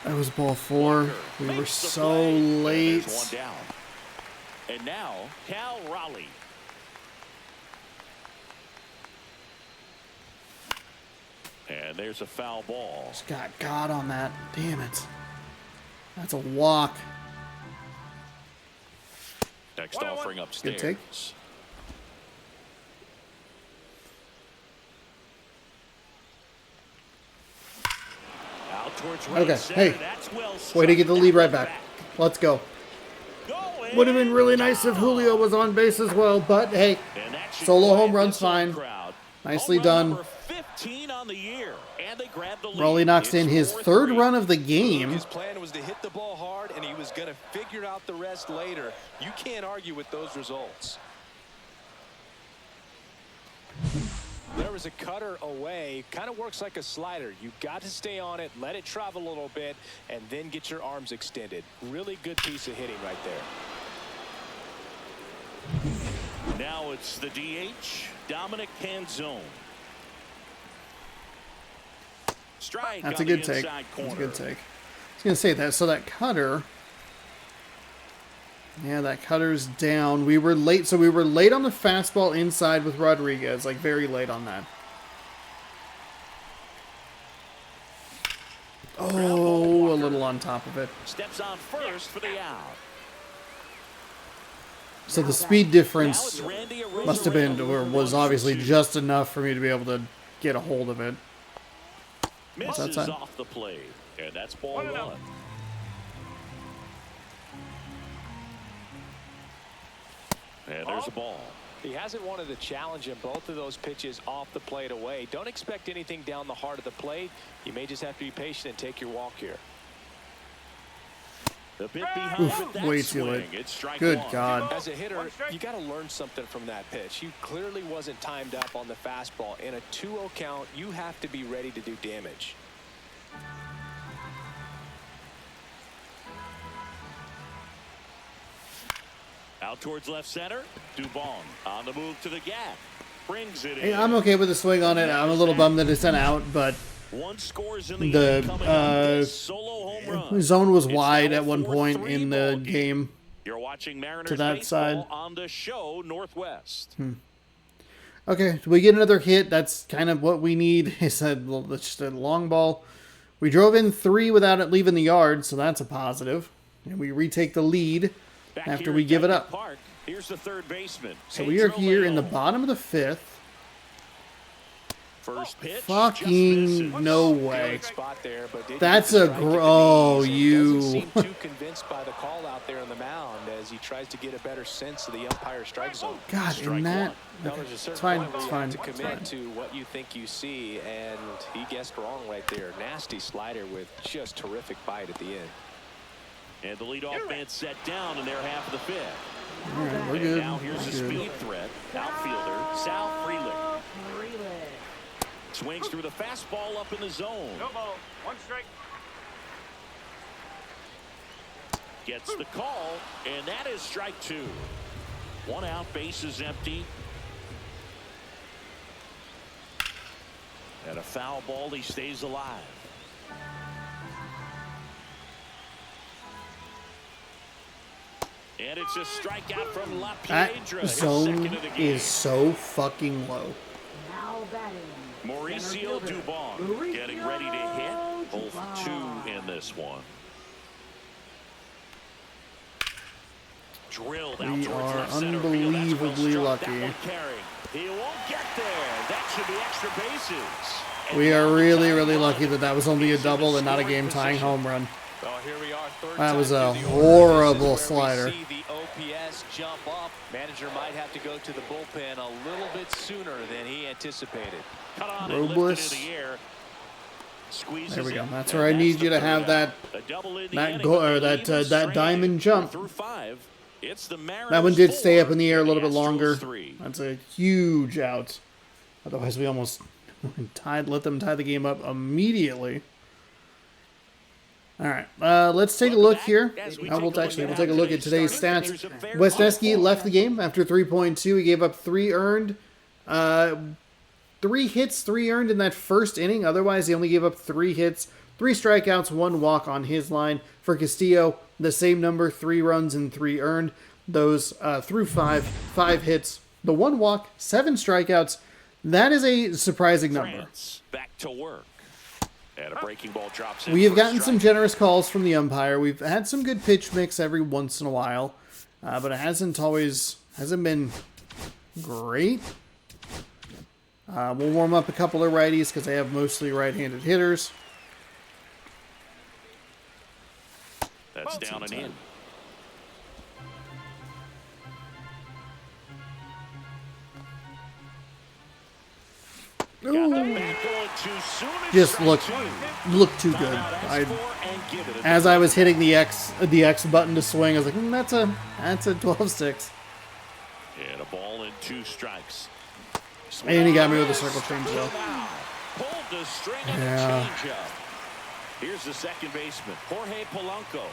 That was ball 4. We were Makes the so play, and late. there's one down. And now Cal Raleigh. And there's a foul ball. Just got God on that. Damn it. That's a walk. Next 1-1. offering upstairs. Good take. Out towards right Okay, center. hey. That's well Way to get the lead right struck. back. Let's go. Going Would have been really nice if Julio was on base as well, but hey, And that should solo quiet home run's this home fine. crowd. Nicely Home run done. number 15 on the year, and they grab the lead. Raleigh knocks in It's his 4-3. third run of the game. His plan was to hit the ball hard, and he was going to figure out the rest later. You can't argue with those results. There was a cutter away. Kind of works like a slider. You've got to stay on it, let it travel a little bit, and then get your arms extended. Really good piece of hitting right there. Now it's the DH, Dominic Canzone. Strike That's a on the good take. inside That's a corner. good take. I was going to say that. So that cutter. Yeah, that cutter's down. We were late. So we were late on the fastball inside with Rodriguez. Like, very late on that. Oh, a little on top of it. Steps on first for the out. So the speed Now difference it's Randy Arozarena must have been, or with was 1 for obviously 2. just enough for me to be able to get a hold of it. Misses outside. off the plate, and that's ball 1-0. 1. And there's a ball. He hasn't wanted to challenge him. Both of those pitches off the plate away. Don't expect anything down the heart of the plate. You may just have to be patient and take your walk here. The bit behind Oof, with that way too swing. late. It's strike Good 1. God. As a hitter, One strike. you got to learn something from that pitch. He clearly wasn't timed up on the fastball. In a 2-0 count, you have to be ready to do damage. Out towards left center. Dubon on the move to the gap. Brings it Hey, in. I'm okay with the swing on it. I'm a little bummed that it's an out, but One scores in the the end coming up. This solo home run. zone was It's wide now a at one point 4-3 in ball the game. You're watching Mariners to that baseball side. on the show Northwest. Okay, we get another hit. That's kind of what we need. It's just a long ball. We drove in 3 without it leaving the yard, so that's a positive. And we retake the lead Back after here we at give it Getty up. Park, here's the third baseman. So we are Pedro here in the Leon. bottom of the 5th. First pitch. just Fucking misses. no way. Good spot there, but didn't That's get the a strike at the oh, knees and you. doesn't seem too convinced by the call out there on the mound as he tries to get a better sense of the umpire strike zone. God, Strike in that. one. Now, Okay, there's a it's certain fine. point where It's you fine. have to It's commit fine. to what you think you see, and he guessed wrong right there. Nasty slider with just terrific bite at the end. And the leadoff man set down in their half of the 5th. All right, we're And good. now here's a We're good. speed threat. Outfielder Sal Frelick Freeland. swings through the fastball up in the zone. No ball. 1 strike. Gets the call, and that is strike 2. 1 out, base is empty. And a foul ball, he stays alive. And it's a strikeout from La That Piedra. his zone second of the game. is so fucking low. Now batting. Mauricio center fielder, Dubon getting ready to hit. Mauricio Both Dubon. 2 in this one. Drilled out We towards are left center field. That's well unbelievably struck. That lucky. one carrying. He won't get there. That should be extra bases. And We are now the really, tying really run. lucky that that was only a He's in double the and not a scoring game-tying position. home run. Well, here we are, third That time was a through the order. horrible This is where slider. we see the OPS jump up. Manager might have to go to the bullpen a little bit sooner than he anticipated. Cut on and Robles. lifted in the air. Squeezes There we go. it. That's And where I need the you to third have out. that A double in the that inning, goal but or they that leave it that straight. diamond jump. Through 5. It's the Mariners That one did stay 4, up in the air a little bit Astros longer. 3. That's a huge out. Otherwise, we almost let them tie the game up immediately. All right, let's take a look here. We'll take a look at today's stats. Wesneski left the game after 3.2. He gave up 3 earned. 3 hits, 3 earned in that first inning. Otherwise, he only gave up 3 hits, 3 strikeouts, 1 walk on his line. For Castillo, the same number, 3 runs and 3 earned. Those through 5 hits, the 1 walk, 7 strikeouts, That is a surprising number. France back to work. And a breaking ball drops in. We have for a gotten some strike. generous calls from the umpire. We've had some good pitch mix every once in a while, but it hasn't been great. We'll warm up a couple of righties because they have mostly right-handed hitters. That's down and in. Got the bat going too soon. and Just strike look two. too good. Timeout, S4, and give it a As I was hitting the X button to swing, I was like, that's a 12-6. And a ball and 2 strikes. And he got me with a circle change though. Pulled the string and Yeah. a changeup. Here's the second baseman, Jorge Polanco.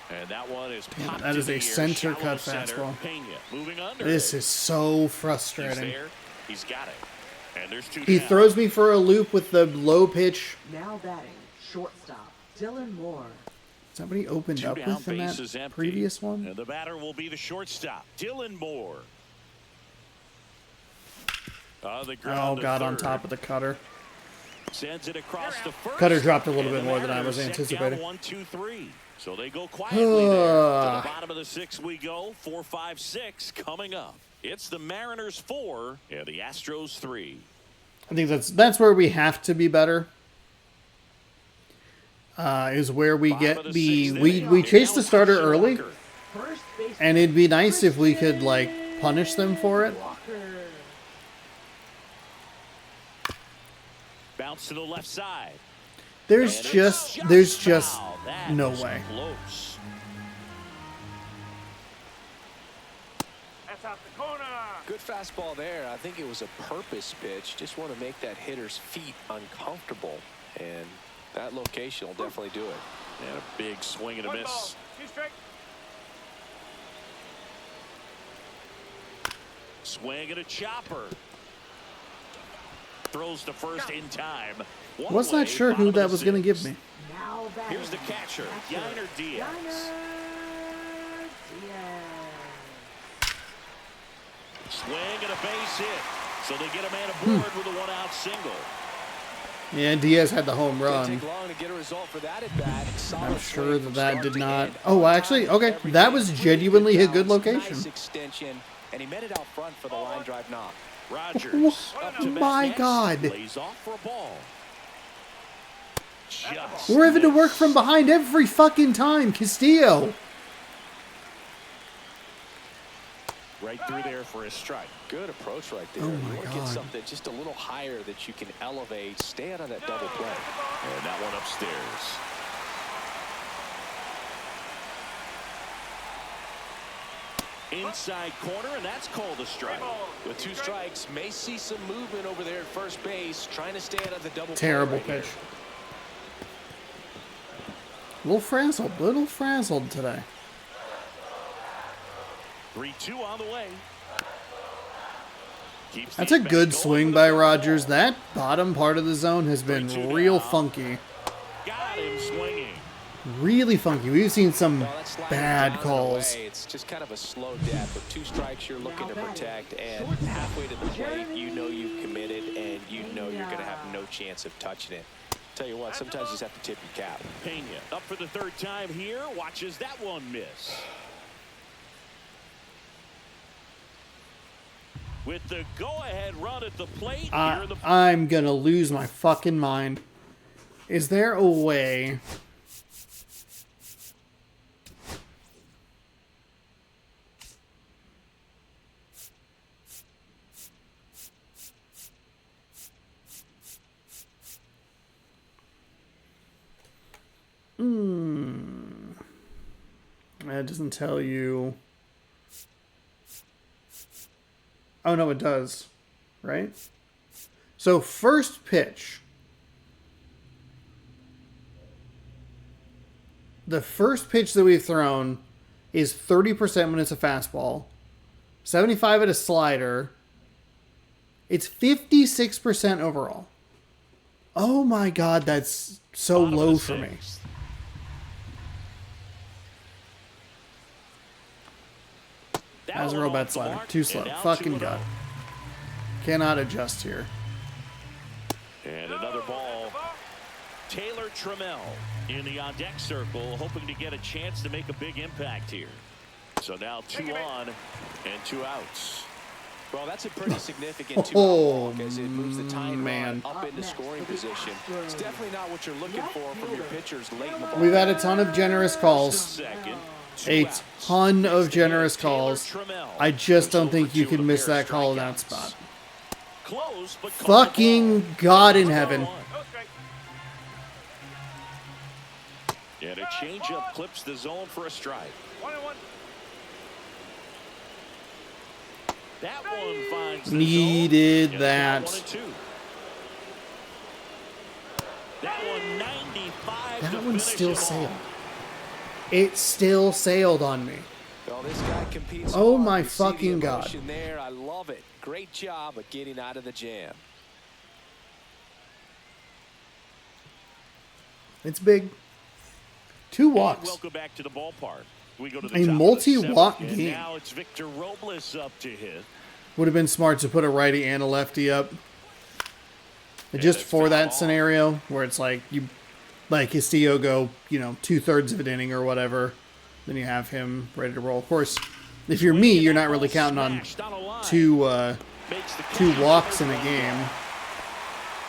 And that one is popped that to is the a air, center shallow cut center. fastball. Pena moving under. This is so He's frustrating. there. He's got it. And there's 2 He down. throws me for a loop with the low pitch. Now batting, shortstop, Dylan Moore. Somebody opened 2 up down, with in base that is empty. previous one. And the batter will be the shortstop, Dylan Moore. The ground Oh to god, on third. top of the cutter. Sends it across the first. Cutter dropped a little And bit the more than I was Mariners set anticipating. down 1, 2, 3. So they go quietly there. To the bottom of the 6th we go. 4, 5, 6 coming up. It's the Mariners 4 and the Astros 3. I think that's where we have to be better. Is where we Bottom get of the sixth we inning. chase the Now starter Herschel early, Walker. First base. and it'd be nice if we could like punish them for it. Walker. Bounce to the left side. There's And it's just foul. That no was way. Close. That's out the corner. Good fastball there. I think it was a purpose pitch. Just want to make that hitter's feet uncomfortable. And that location will definitely do it. And a big swing and a 1 ball, miss. 2 strikes. Swing and a chopper. Throws to first in time. One Was away, not sure bottom who of that the was going to give 6th. me. Now batting. Here's the catcher, Yainer Diaz. Yainer Diaz. Swing and a base hit. So they get a man aboard with a 1-out single. Yeah, Diaz had the home Didn't run. take long to get a result for that at bat. Solid I'm sure swing from that start did to not. end. Oh, actually, okay, Everything. that was Really genuinely a good balance, location. Nice extension, and he met it out front for the line drive knock. Rogers up to bat My next. God. Lays off for a ball. Just We're having to work missed. from behind every fucking time, Castillo. Right through there for a strike. Good approach right there. Oh You my want to God. get something just a little higher that you can elevate. Stay out of that double play. And that one upstairs. Inside corner, and that's called a strike. With 2 strikes, may see some movement over there at first base, trying to stay out of the double Terrible play right pitch. here. Little frazzled today. 3-2 on the way. Keeps That's the a at-bat good going swing with by a foul Rogers. ball. That bottom part of the zone has been 3-2 real down. funky. Got him swinging. Really funky. We've seen some Well, that slider bad down and calls. away. It's just kind of a slow death. With 2 strikes, you're looking Now to batting, protect, and shortstop, halfway to the plate, Jeremy you know you've committed, and you know you're going to have Pena. no chance of touching it. Tell you what, sometimes you just have to tip your cap. Pena up for the 3rd time here. Watches that one miss. With the go-ahead run at the plate, here in the I'm gonna lose my fucking mind. Is there a way? It doesn't tell you. Oh, no, it does. Right? So, first pitch. The first pitch that we've thrown is 30% when it's a fastball, 75 at a slider. It's 56% overall. Oh my God, that's so bottom of low the for me. 6th. As a real bad slider. Too slow. Fucking gut. Cannot adjust here. And another ball. Taylor Trammell in the on-deck circle, hoping to get a chance to make a big impact here. So now 2 on and 2 outs. Well, that's a pretty significant Oh, two-out walk as it moves the tying man. run up into scoring position. It's definitely not what you're looking for from your pitchers late in the ball. We've had a ton of generous calls. Second, 2 A outs. ton of Next to generous Taylor calls. Trammell, I just who's don't think over you 2 can with a miss pair that of call in that strikeouts. spot. Close, but called the ball. Fucking God in heaven. And a changeup clips the zone for a strike. 1-1. That one finds the Needed zone. that. And it's now 1-2. That one 95 That to one finish still it sailed. off. It still sailed on me. Well, this guy competes Oh hard. my You see the fucking God. emotion there. I love it. Great job of getting out of the jam. It's big. 2 And walks. welcome back to the ballpark. We go to the A top of the multi-walk 7th, and game. now it's Victor Robles up to hit. Would have been smart to put a righty and a lefty up. And just it's for foul that off. scenario where it's like you like Castillo go, 2/3 of an inning or whatever, then you have him ready to roll. Of course, if you're me, you're not really counting on Smashed on a line. two Makes the two catch. walks in a game.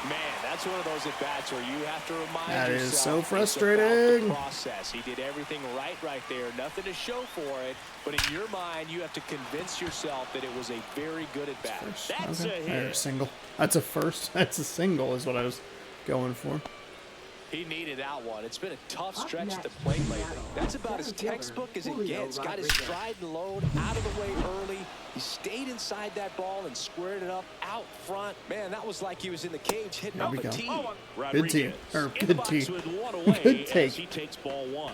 Man, that's one of those at-bats where you have to remind That yourself is so it's frustrating. about the process. He did everything right there. Nothing to show for it. But in your mind, you have to convince yourself that it was a very good at-bat. That's a hit. There's a single. That's a first. That's a single is what I was going for. He needed that one. It's been a tough stretch at the plate lately. That's about as textbook as it gets. Got his stride and load out of the way early. He stayed inside that ball and squared it up out front. Man, that was like he was in the cage hitting There up we a go. tee. Good tee. Rodriguez Or in the good box tee. with one away Good take. as he takes ball 1.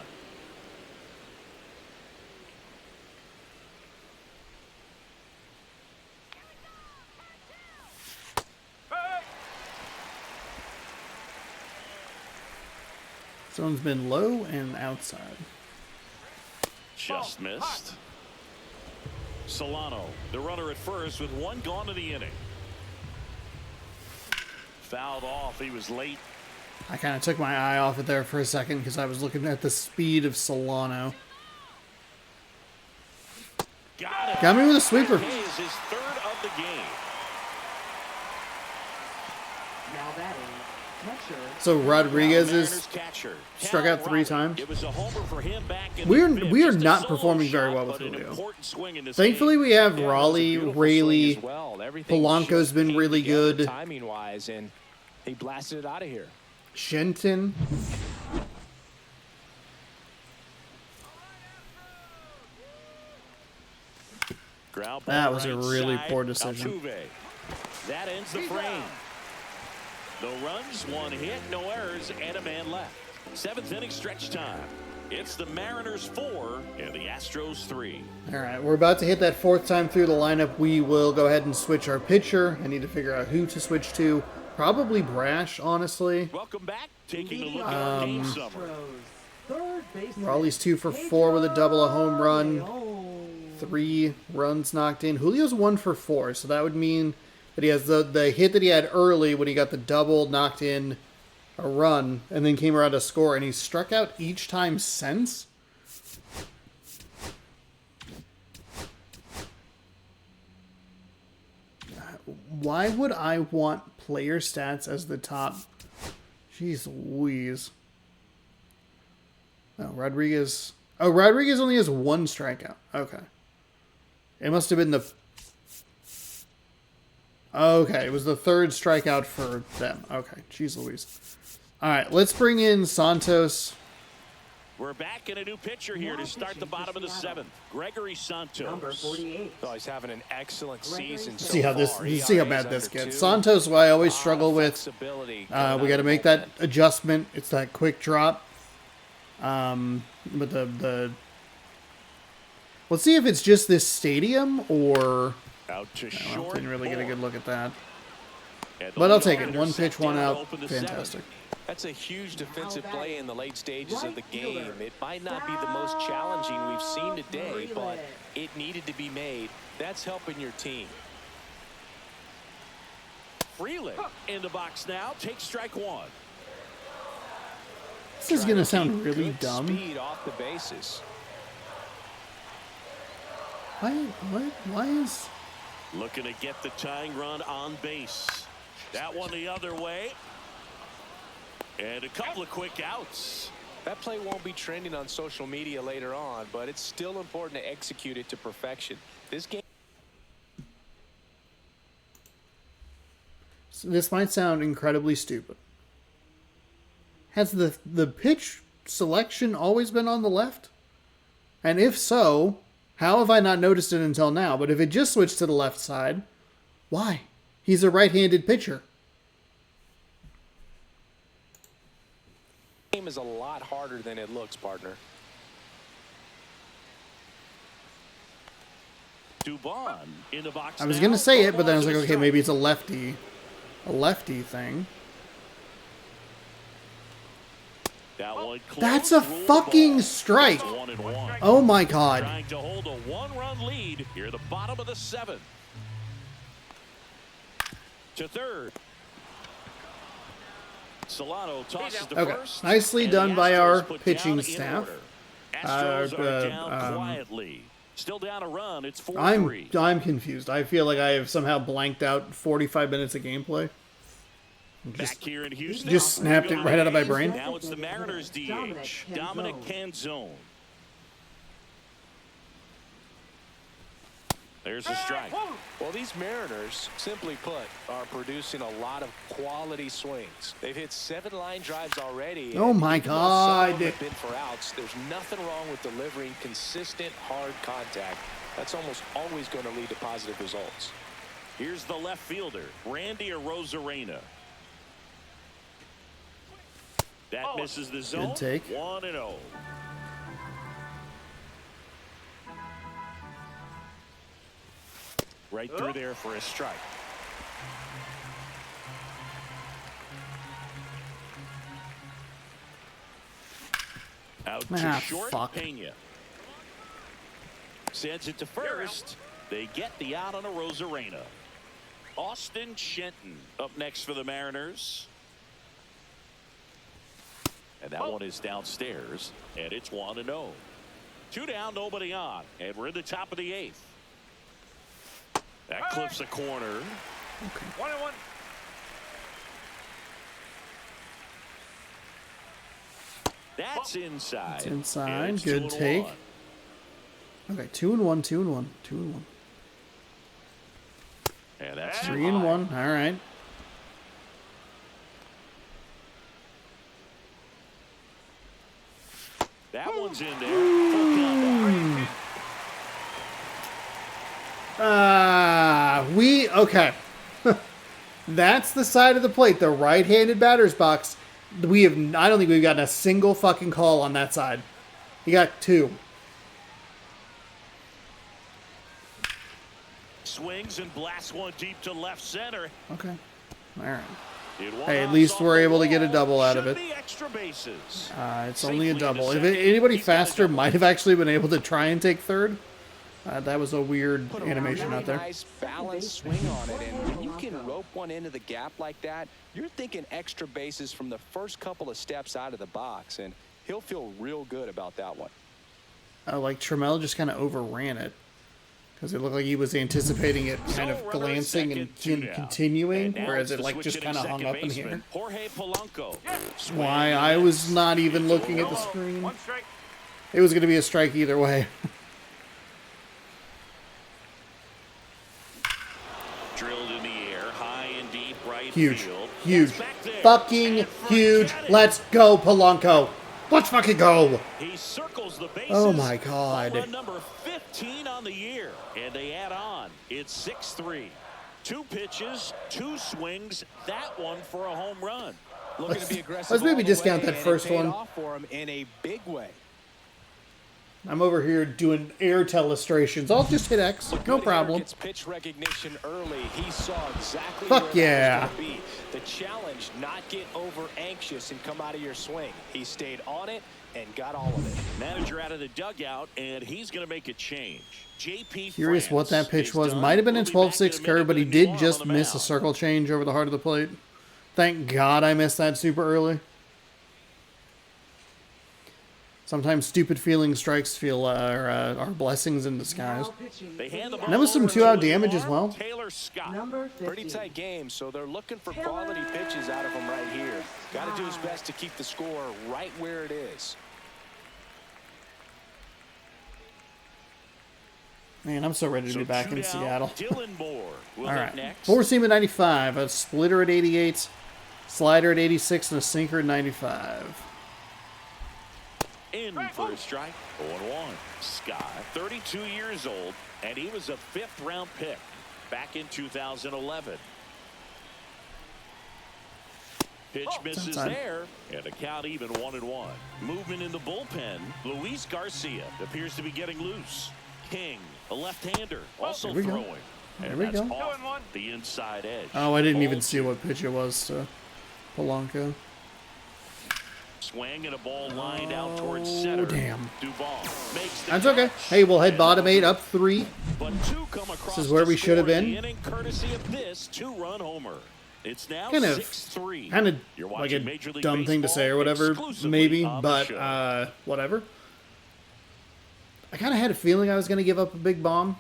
Zone's been low and outside. Just missed. Solano, the runner at first with 1 gone in the inning. Fouled off. He was late. I kind of took my eye off it there for a second because I was looking at the speed of Solano. Got it. Got me with a sweeper. That is his 3rd of the game. Now batting, catcher. So Rodriguez Mariners is catcher, struck Cal out 3 Raleigh. times. It was a homer for him back in We are- the 5th. we are Just a not solo performing very shot, well with but an Julio. important swing in this Thankfully, game. we have Yeah, it was a Raleigh, beautiful swing Rayleigh. as well. Everything Polanco's just been came really together good. timing-wise, and he blasted it out of here. Shenton. Ground ball That was a right really side. poor decision. Altuve. That ends the frame. No runs, 1 hit, no errors, and a man left. 7th inning stretch time. It's the Mariners 4 and the Astros 3. All right, we're about to hit that 4th time through the lineup. We will go ahead and switch our pitcher. I need to figure out who to switch to. Probably Brash, honestly. Welcome back. Taking a look Leading at our off game the summary. Astros, third baseman, Raleigh's 2 for 4 with a double, a home run. Leon. 3 runs knocked in. Julio's 1 for 4, so that would mean that he has the hit that he had early when he got the double, knocked in a run, and then came around to score, and he's struck out each time since. Why would I want player stats as the top? Jeez Louise. Oh, Rodriguez. Oh, Rodriguez only has 1 strikeout. Okay. It must have been the... Okay, it was the 3rd strikeout for them. Okay, jeez Louise. All right, let's bring in Santos. We're back in a new pitcher here to start the bottom of the 7th. Gregory Santos. Number 48. Oh, he's having an excellent season so See how this. far. You see how bad ERA this is under gets. 2. Santos, what I always struggle with. Flexibility We coming out got to of make the that adjustment. It's that quick drop. But the. Let's see if it's just this stadium or. Out to I short. didn't really get a ball. good look at that. And the But I'll leadoff take it. hitter One set pitch, one down to out. open the seventh. Fantastic. That's a huge defensive play in the late stages of the game. It might not be the most challenging we've seen today, but it needed to be made. That's helping your team. Freeland in the box now. Takes strike one. This is going to sound really Good dumb. speed off the bases. Why is... Looking to get the tying run on base. That one the other way. And a couple of quick outs. That play won't be trending on social media later on, but it's still important to execute it to perfection. This game. This might sound incredibly stupid. Has the pitch selection always been on the left? And if so, how have I not noticed it until now? But if it just switched to the left side, why? He's a right-handed pitcher. Game is a lot harder than it looks, partner. Dubon in the box. I was now. going to say it, but then I was Ball like, is okay, a maybe it's a lefty thing. That one close. That's a Ruled fucking ball. strike. It's 1-1. Oh my god. Trying to hold a one-run lead here at the bottom of the seventh. To third. Solano tosses to Okay, first. nicely and done the by Astros our put pitching down in staff. order. Astros are down quietly. Still down a run. It's 4-3. I'm confused. I feel like I have somehow blanked out 45 minutes of gameplay. Back here in Houston. Just snapped it right out of my brain. Now it's the Mariners DH, Dominic Canzone. There's a strike. Well, these Mariners, simply put, are producing a lot of quality swings. They've hit 7 line drives already. Oh my even though some of them God. have been for outs, there's nothing wrong with delivering consistent, hard contact. That's almost always going to lead to positive results. Here's the left fielder, Randy Arozarena. That misses the zone. Good take. 1-0. Right through there for a strike. Out to short, fuck. Pena. Sends it to first. They get the out on a Arozarena. Austin Shenton up next for the Mariners. And that one is downstairs, and it's 1-0. 2 down, nobody on, and we're in the top of the 8th. That clips a corner. 1-1. That's inside. It's inside. And it's Good 2-1. take. Okay, 2-1, 2-1, 2-1. And that's 3-1. All right. that one's in there. Full combo. Okay. That's the side of the plate, the right-handed batter's box. I don't think we've gotten a single fucking call on that side. You got 2. Swings and blasts one deep to left center. Okay. All right. It won Hey, at off least we're the able to get a wall. double out of Should it. be extra bases. It's only a Safely double. into If second. anybody He's got a faster double. might have actually been able to try and take third. That was a weird Put a animation really out there. nice balanced swing on it, and when you can rope one into the gap like that, you're thinking extra bases from the first couple of steps out of the box, and he'll feel real good about that one. Like Trammell just kind of overran it because it looked like he was anticipating it, kind of So, runner at glancing and second, 2 down. continuing, And now whereas it's it the like just switch-hitting kind of hung second up in baseman, here. Jorge Polanco. Swing Why and I a was miss. not even It's a looking at the walk. screen. 1 strike. It was going to be a strike either way. Drilled in the air, high and deep right Huge. field. Huge. That's back there. Fucking And huge. forget it. Let's go, Polanco. Let's fucking go. He circles the bases. Oh my God. Home run number 15 on the year. And they add on. It's 6-3. 2 pitches, 2 swings. That one for a home run. Looking to be aggressive. let's maybe all the discount way, that and it first paid one. off for him in a big way. I'm over here doing air illustrations. I'll just hit X. No Good Eric problem. gets pitch recognition early. He saw exactly Fuck where yeah. it was going to be. The challenge, not get over anxious and come out of your swing. He stayed on it and got all of it. Manager out of the dugout, and he's going to make a change. JP Curious what that France pitch is was. done. Might have been a We'll be back in 12-6 minute curve, but he with did Noir just on the miss a mound. circle change over the heart of the plate. Thank God I missed that super early. Sometimes stupid feeling strikes are blessings in disguise. Now pitching They hand the for ball That was some over two-out to damage as Noir. well. Taylor Scott. number 50. Pretty tight game, so they're looking for quality pitches out of him right here. Got to do his best to keep the score right where it is. Man, I'm so ready to So be back two in down, Seattle. Dylan Moore will All hit right. next. Four seam at 95, a splitter at 88, slider at 86, and a sinker at 95. In for a strike. 0-1. Scott, 32 years old, and he was a 5th-round pick back in 2011. Pitch misses Sometime. there, and the count even 1-1. Movement in the bullpen. Luis Garcia appears to be getting loose. King, a left-hander, also There we go. throwing. There And we that's go. off 2-1. the inside edge. Oh, I didn't even 0-2. see what pitch it was to Polanco. Swing and a ball lined out towards center. damn. Duvall makes the That's okay. catch. Hey, we'll head bottom 8, up 3. But two come across is where to we should have score been. the inning, courtesy of this 2-run homer. It's now Kind of 6-3. like You're a watching Major League dumb thing to say or Baseball whatever, exclusively maybe, on the but show. whatever. I kind of had a feeling I was going to give up a big bomb,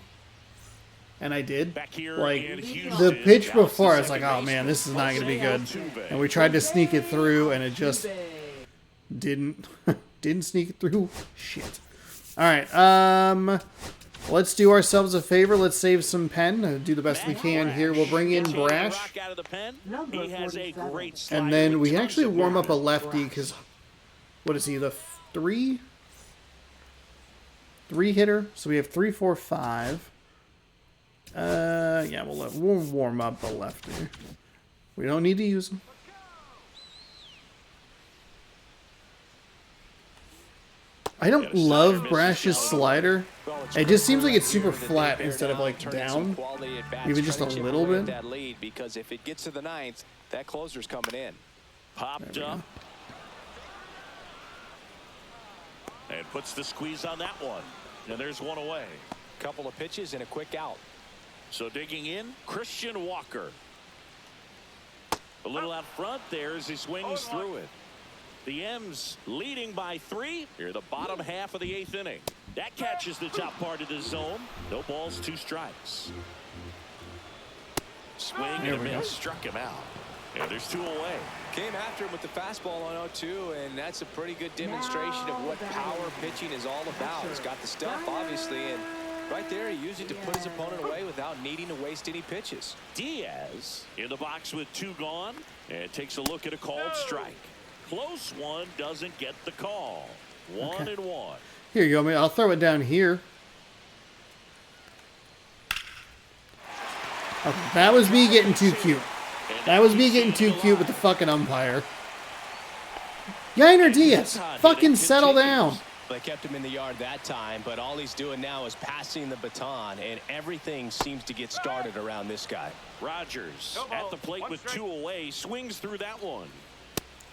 and I did. Back here Like, in the Houston, pitch Dallas before, I is was like, second oh man, this is not going to be good. Altuve. And we tried to sneak it through, and it just Bay. didn't sneak it through. Shit. All right, let's do ourselves a favor. Let's save some pen. Do the best we can here. We'll bring in Gets the Brash, rock out of the pen. Number He has a 47. great slider and then with we tons actually of warm up a movement. lefty because what is he? The 3 hitter. So we have 3, 4, 5. Yeah, we'll warm up a lefty. We don't need to use him. I don't love Brash's slider. It just seems like it's super flat instead of like down. Even just a little bit. That lead, because if it gets to the 9th, that closer's coming in. Popped up. And puts the squeeze on that one. And there's one away. Couple of pitches and a quick out. So digging in, Christian Walker. A little out front there as he swings through it. The M's leading by 3 here the bottom half of the 8th inning. That catches the top part of the zone. No balls, 2 strikes. Swing and a we go. miss, struck him out. And there's 2 away. Came after him with the fastball on 0-2, and that's a pretty good demonstration of what power pitching is all about. He's got the stuff, obviously, and right there he used it to put his opponent away without needing to waste any pitches. Diaz in the box with 2 gone and takes a look at a called strike. Close one, doesn't get the call. 1-1. Here you go, man. I'll throw it down here. Okay, that was me getting too cute. That was me getting too cute with the fucking umpire. Yainer Diaz, fucking settle down. They kept him in the yard that time, but all he's doing now is passing the baton, and everything seems to get started around this guy. Rogers at the plate with 2 away, swings through that one.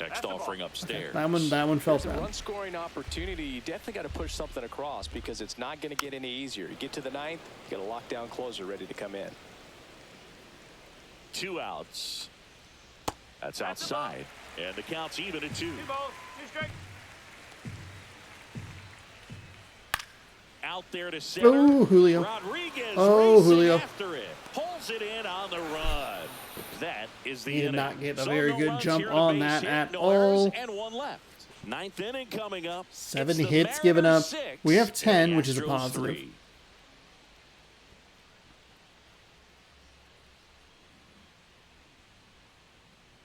Next offering upstairs. That one felt There's a bad. run scoring opportunity. You definitely got to push something across because it's not going to get any easier. You get to the 9th, you got a lockdown closer ready to come in. 2 outs. That's outside. And the count's even at 2. 2 balls, 2 strikes. Out there to center. Oh, Julio. Rodriguez Oh, racing Julio. after it. Pulls it in on the run. That is the He did inning. not get a So very no good runs jump here, on base that hit, at no errors, all. and 1 left. 9th inning coming up. 7 It's the hits given Mariners up. 6 We have and 10, the which is a Astros positive. 3.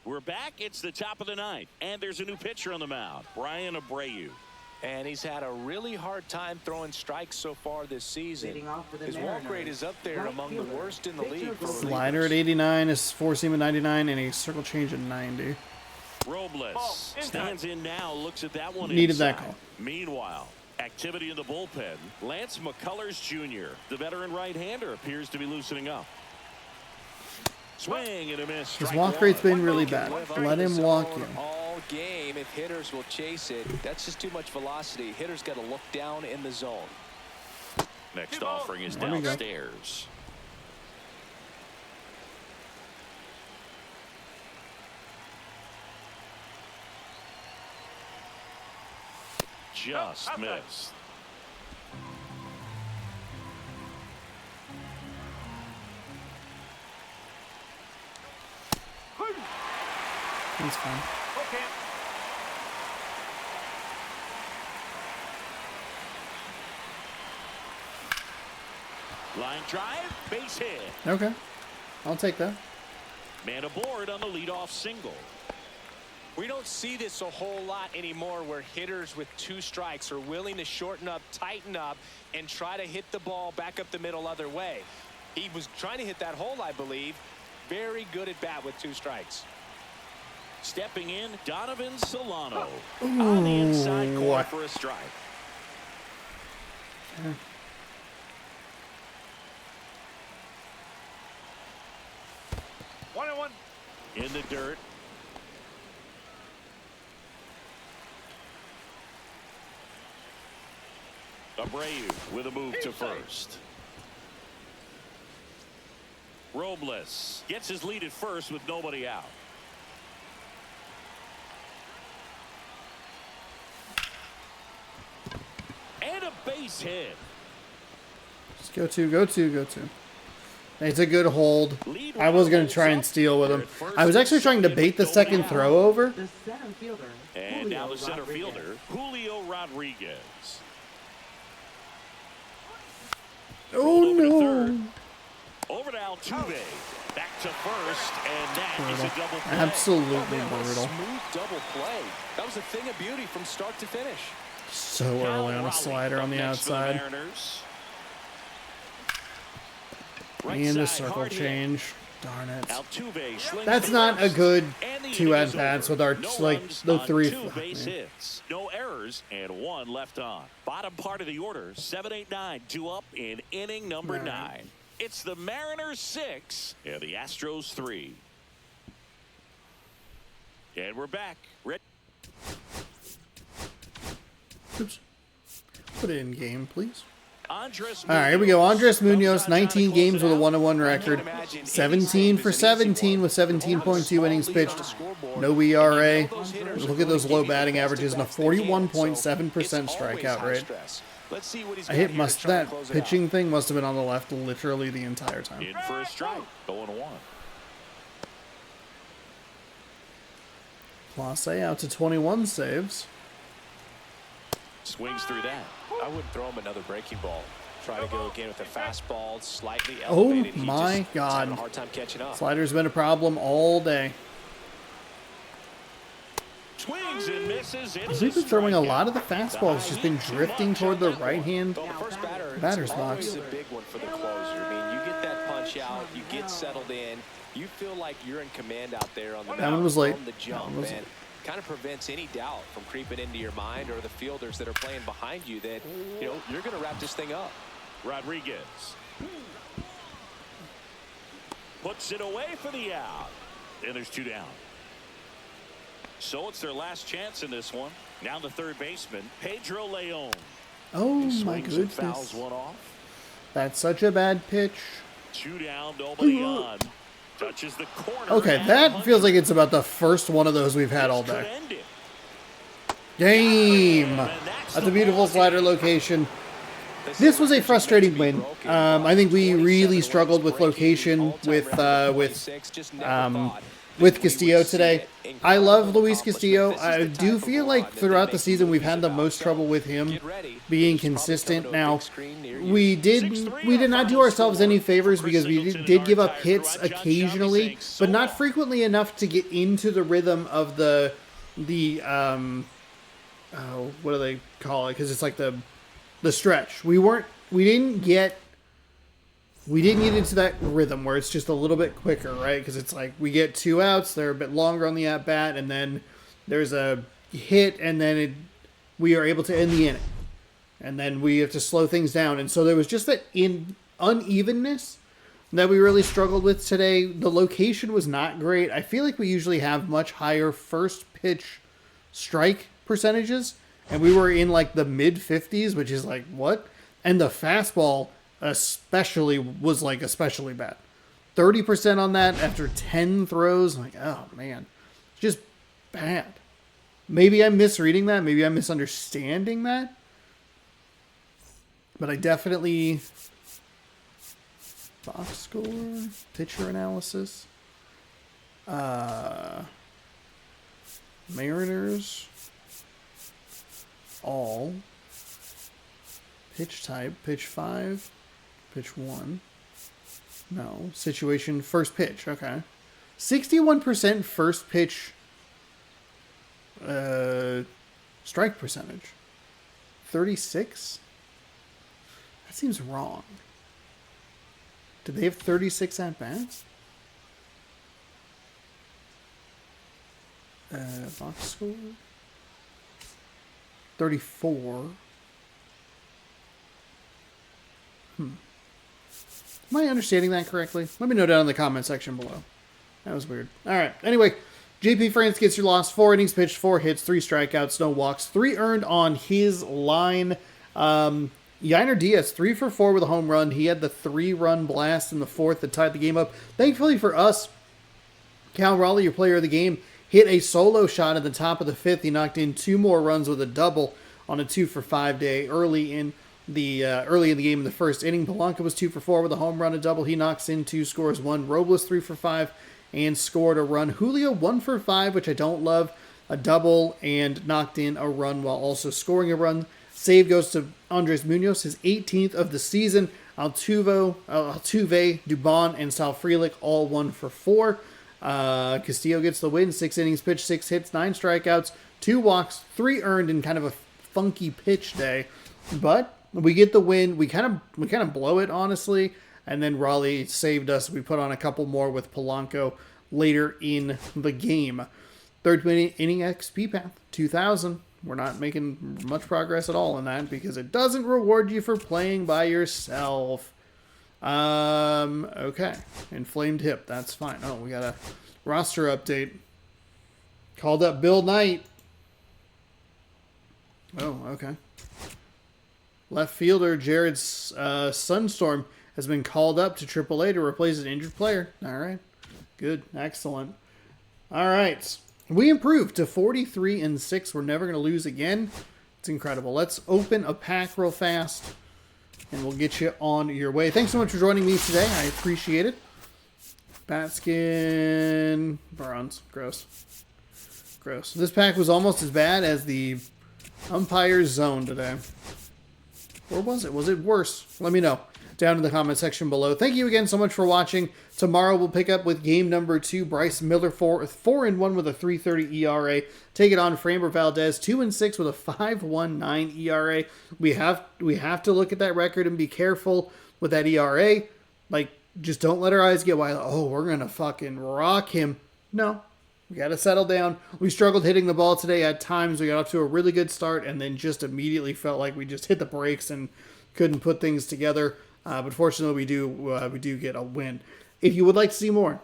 We're back. It's the top of the 9th, and there's a new pitcher on the mound, Brian Abreu. And he's had a really hard time throwing strikes so far this season. Leading off for the His walk Mariners, rate is up there right among the fielder, worst in the Victor league for Robles. Slider at relievers. 89, his 4-seam at 99, and a circle change at 90. Robles Ball, inside. stands in now, looks at that one Needed that inside. call. Meanwhile, Activity in the bullpen. Lance McCullers Jr., the veteran right-hander, appears to be loosening up. Swing and a miss. His Strike walk one. rate's been really bad. Live up Let in him the walk zone you. all game. If hitters will chase it, that's just too much velocity. Hitters got to look down in the zone. Next offering is There we go. downstairs. Just missed. That's fine. Okay. Line drive, base hit. Okay. I'll take that. Man aboard on the leadoff single. We don't see this a whole lot anymore where hitters with 2 strikes are willing to shorten up, tighten up, and try to hit the ball back up the middle other way. He was trying to hit that hole, I believe. Very good at bat with 2 strikes. Stepping in, Donovan Solano on the inside corner what? for a strike. One and one. In the dirt. Abreu with a move to first. Robles gets his lead at first with nobody out. And a base hit. Just go to. It's a good hold. I was going to try and steal with him. I was actually trying to bait the second throw over. The center fielder. And now the Julio center Rodriguez. fielder, Julio Rodriguez. Oh, Over to no. third. Over to Altuve. Back to first, and that is a double play. Absolutely Man, what a brutal. smooth double play. That was a thing of beauty from start to finish. So early on a slider on the Next for the outside. Mariners. Right And a side, circle hard hit. change. Darn it. Altuve slings That's to not a first, good and the 2 inning at is bats over. with our No like runs the on 3. 2 fuck, base man. hits, no errors, and 1 left on. Bottom part of the order, 7-8-9, 2 up in inning number Right. 9. It's the Mariners 6 and the Astros 3. And we're back. Oops. Put it in game, please. Andres All right, here we go. Andres Munoz, Comes out trying to 19 close games it with a out. 1-1 record. 17 for 17 with 17.2 innings pitched. No ERA. Look at those low batting averages and a 41.7% strikeout rate. That pitching thing must have been on the left literally the entire time. In for a strike, 0-1. Clase out to 21 saves. Swings through that. I wouldn't throw him another breaking ball. Try to go again with a fastball, slightly Oh elevated. He my just is God. having a hard time catching up. Slider's been a problem all day. Swings and misses. It's We've been throwing a strikeout. lot of the fastballs, just been drifting toward the right hand. Well, the first batter, Batter's it's always box. a big one for the closer. I mean, you get that punch out, you get settled in, you feel like you're in command out there on the That mound one was late. from the That jump, one was and kind of prevents any doubt from creeping into your mind or the fielders that are playing behind you that you're going to wrap this thing up. Rodriguez puts it away for the out, and there's 2 down. So it's their last chance in this one. Now the third baseman, Pedro Leon. Oh He my swings and fouls goodness. one off. That's such a bad pitch. 2 down, nobody on. Touches the corner. Okay, at that 100. feels like it's about the first one of those we've had all This could day. end it. Game! And That's a the beautiful ball slider game. location. This was a frustrating win. I think we really struggled with location with Castillo today. I love Luis Castillo. I do feel like throughout the season we've had the most trouble with him being consistent. Now, we did not do ourselves any favors because we did give up hits occasionally, but not frequently enough to get into the rhythm of the what do they call it? Because it's like the stretch. We didn't get into that rhythm where it's just a little bit quicker, right? Because it's like we get 2 outs, they're a bit longer on the at bat, and then there's a hit, and then we are able to end the inning. and then we have to slow things down. And so there was just that unevenness that we really struggled with today. The location was not great. I feel like we usually have much higher first pitch strike percentages, and we were in like the mid 50s, which is like, what? And the fastball especially was like especially bad. 30% on that after 10 throws. I'm like, oh man, just bad. Maybe I'm misreading that. Maybe I'm misunderstanding that. But I definitely... Box score, pitcher analysis. Mariners. All. Pitch type, pitch 5, pitch 1. No. Situation, first pitch. Okay. 61% first pitch strike percentage. 36? That seems wrong. Did they have 36 at-bats? Box score? 34. Am I understanding that correctly? Let me know down in the comment section below. That was weird. All right. Anyway, JP France gets your loss. 4 innings pitched, 4 hits, 3 strikeouts, no walks, 3 earned on his line. Yainer Diaz, 3 for 4 with a home run. He had the 3-run blast in the 4th that tied the game up. Thankfully for us, Cal Raleigh, your player of the game, hit a solo shot at the top of the 5th. He knocked in 2 more runs with a double on a 2-for-5 day early in the game in the first inning. Polanco was 2 for 4 with a home run, a double. He knocks in 2, scores 1. Robles 3 for 5 and scored a run. Julio 1 for 5, which I don't love, a double and knocked in a run while also scoring a run. Save goes to Andres Munoz, his 18th of the season. Altuve, Dubon, and Sal Frelick all 1 for 4. Castillo gets the win. 6 innings pitched, 6 hits, 9 strikeouts, 2 walks, 3 earned in kind of a funky pitch day. But we get the win. We kind of blow it, honestly. And then Raleigh saved us. We put on a couple more with Polanco later in the game. Third inning XP path, 2,000. We're not making much progress at all in that because it doesn't reward you for playing by yourself. Okay. Inflamed hip. That's fine. Oh, we got a roster update. Called up Bill Knight. Oh, okay. Left fielder Jared Sunstorm has been called up to AAA to replace an injured player. All right. Good. Excellent. All right. We improved to 43-6. We're never going to lose again. It's incredible. Let's open a pack real fast, and we'll get you on your way. Thanks so much for joining me today. I appreciate it. Batskin. Bronze. Gross. Gross. This pack was almost as bad as the umpire's zone today. Or was it? Was it worse? Let me know down in the comment section below. Thank you again so much for watching. Tomorrow we'll pick up with game number 2. Bryce Miller 4-1 with a 3.30 ERA. Take it on Framber Valdez 2-6 with a 5.19 ERA. We have to look at that record and be careful with that ERA. Like, just don't let our eyes get wide. Oh, we're gonna fucking rock him. No. We got to settle down. We struggled hitting the ball today at times. We got off to a really good start and then just immediately felt like we just hit the brakes and couldn't put things together. But fortunately, we do get a win. If you would like to see more,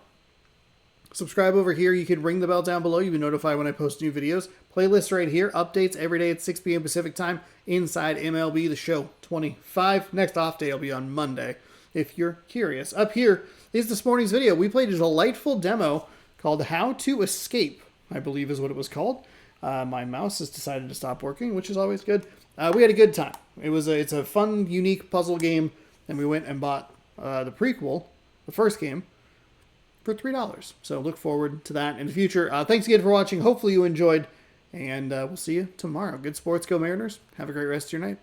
subscribe over here. You can ring the bell down below. You'll be notified when I post new videos. Playlist right here. Updates every day at 6 p.m. Pacific time inside MLB The Show 25. Next off day will be on Monday, if you're curious. Up here is this morning's video. We played a delightful demo called How to Escape, I believe is what it was called. My mouse has decided to stop working, which is always good. We had a good time. It's a fun, unique puzzle game, and we went and bought the prequel, the first game, for $3. So look forward to that in the future. Thanks again for watching. Hopefully you enjoyed, and we'll see you tomorrow. Good sports, go Mariners. Have a great rest of your night.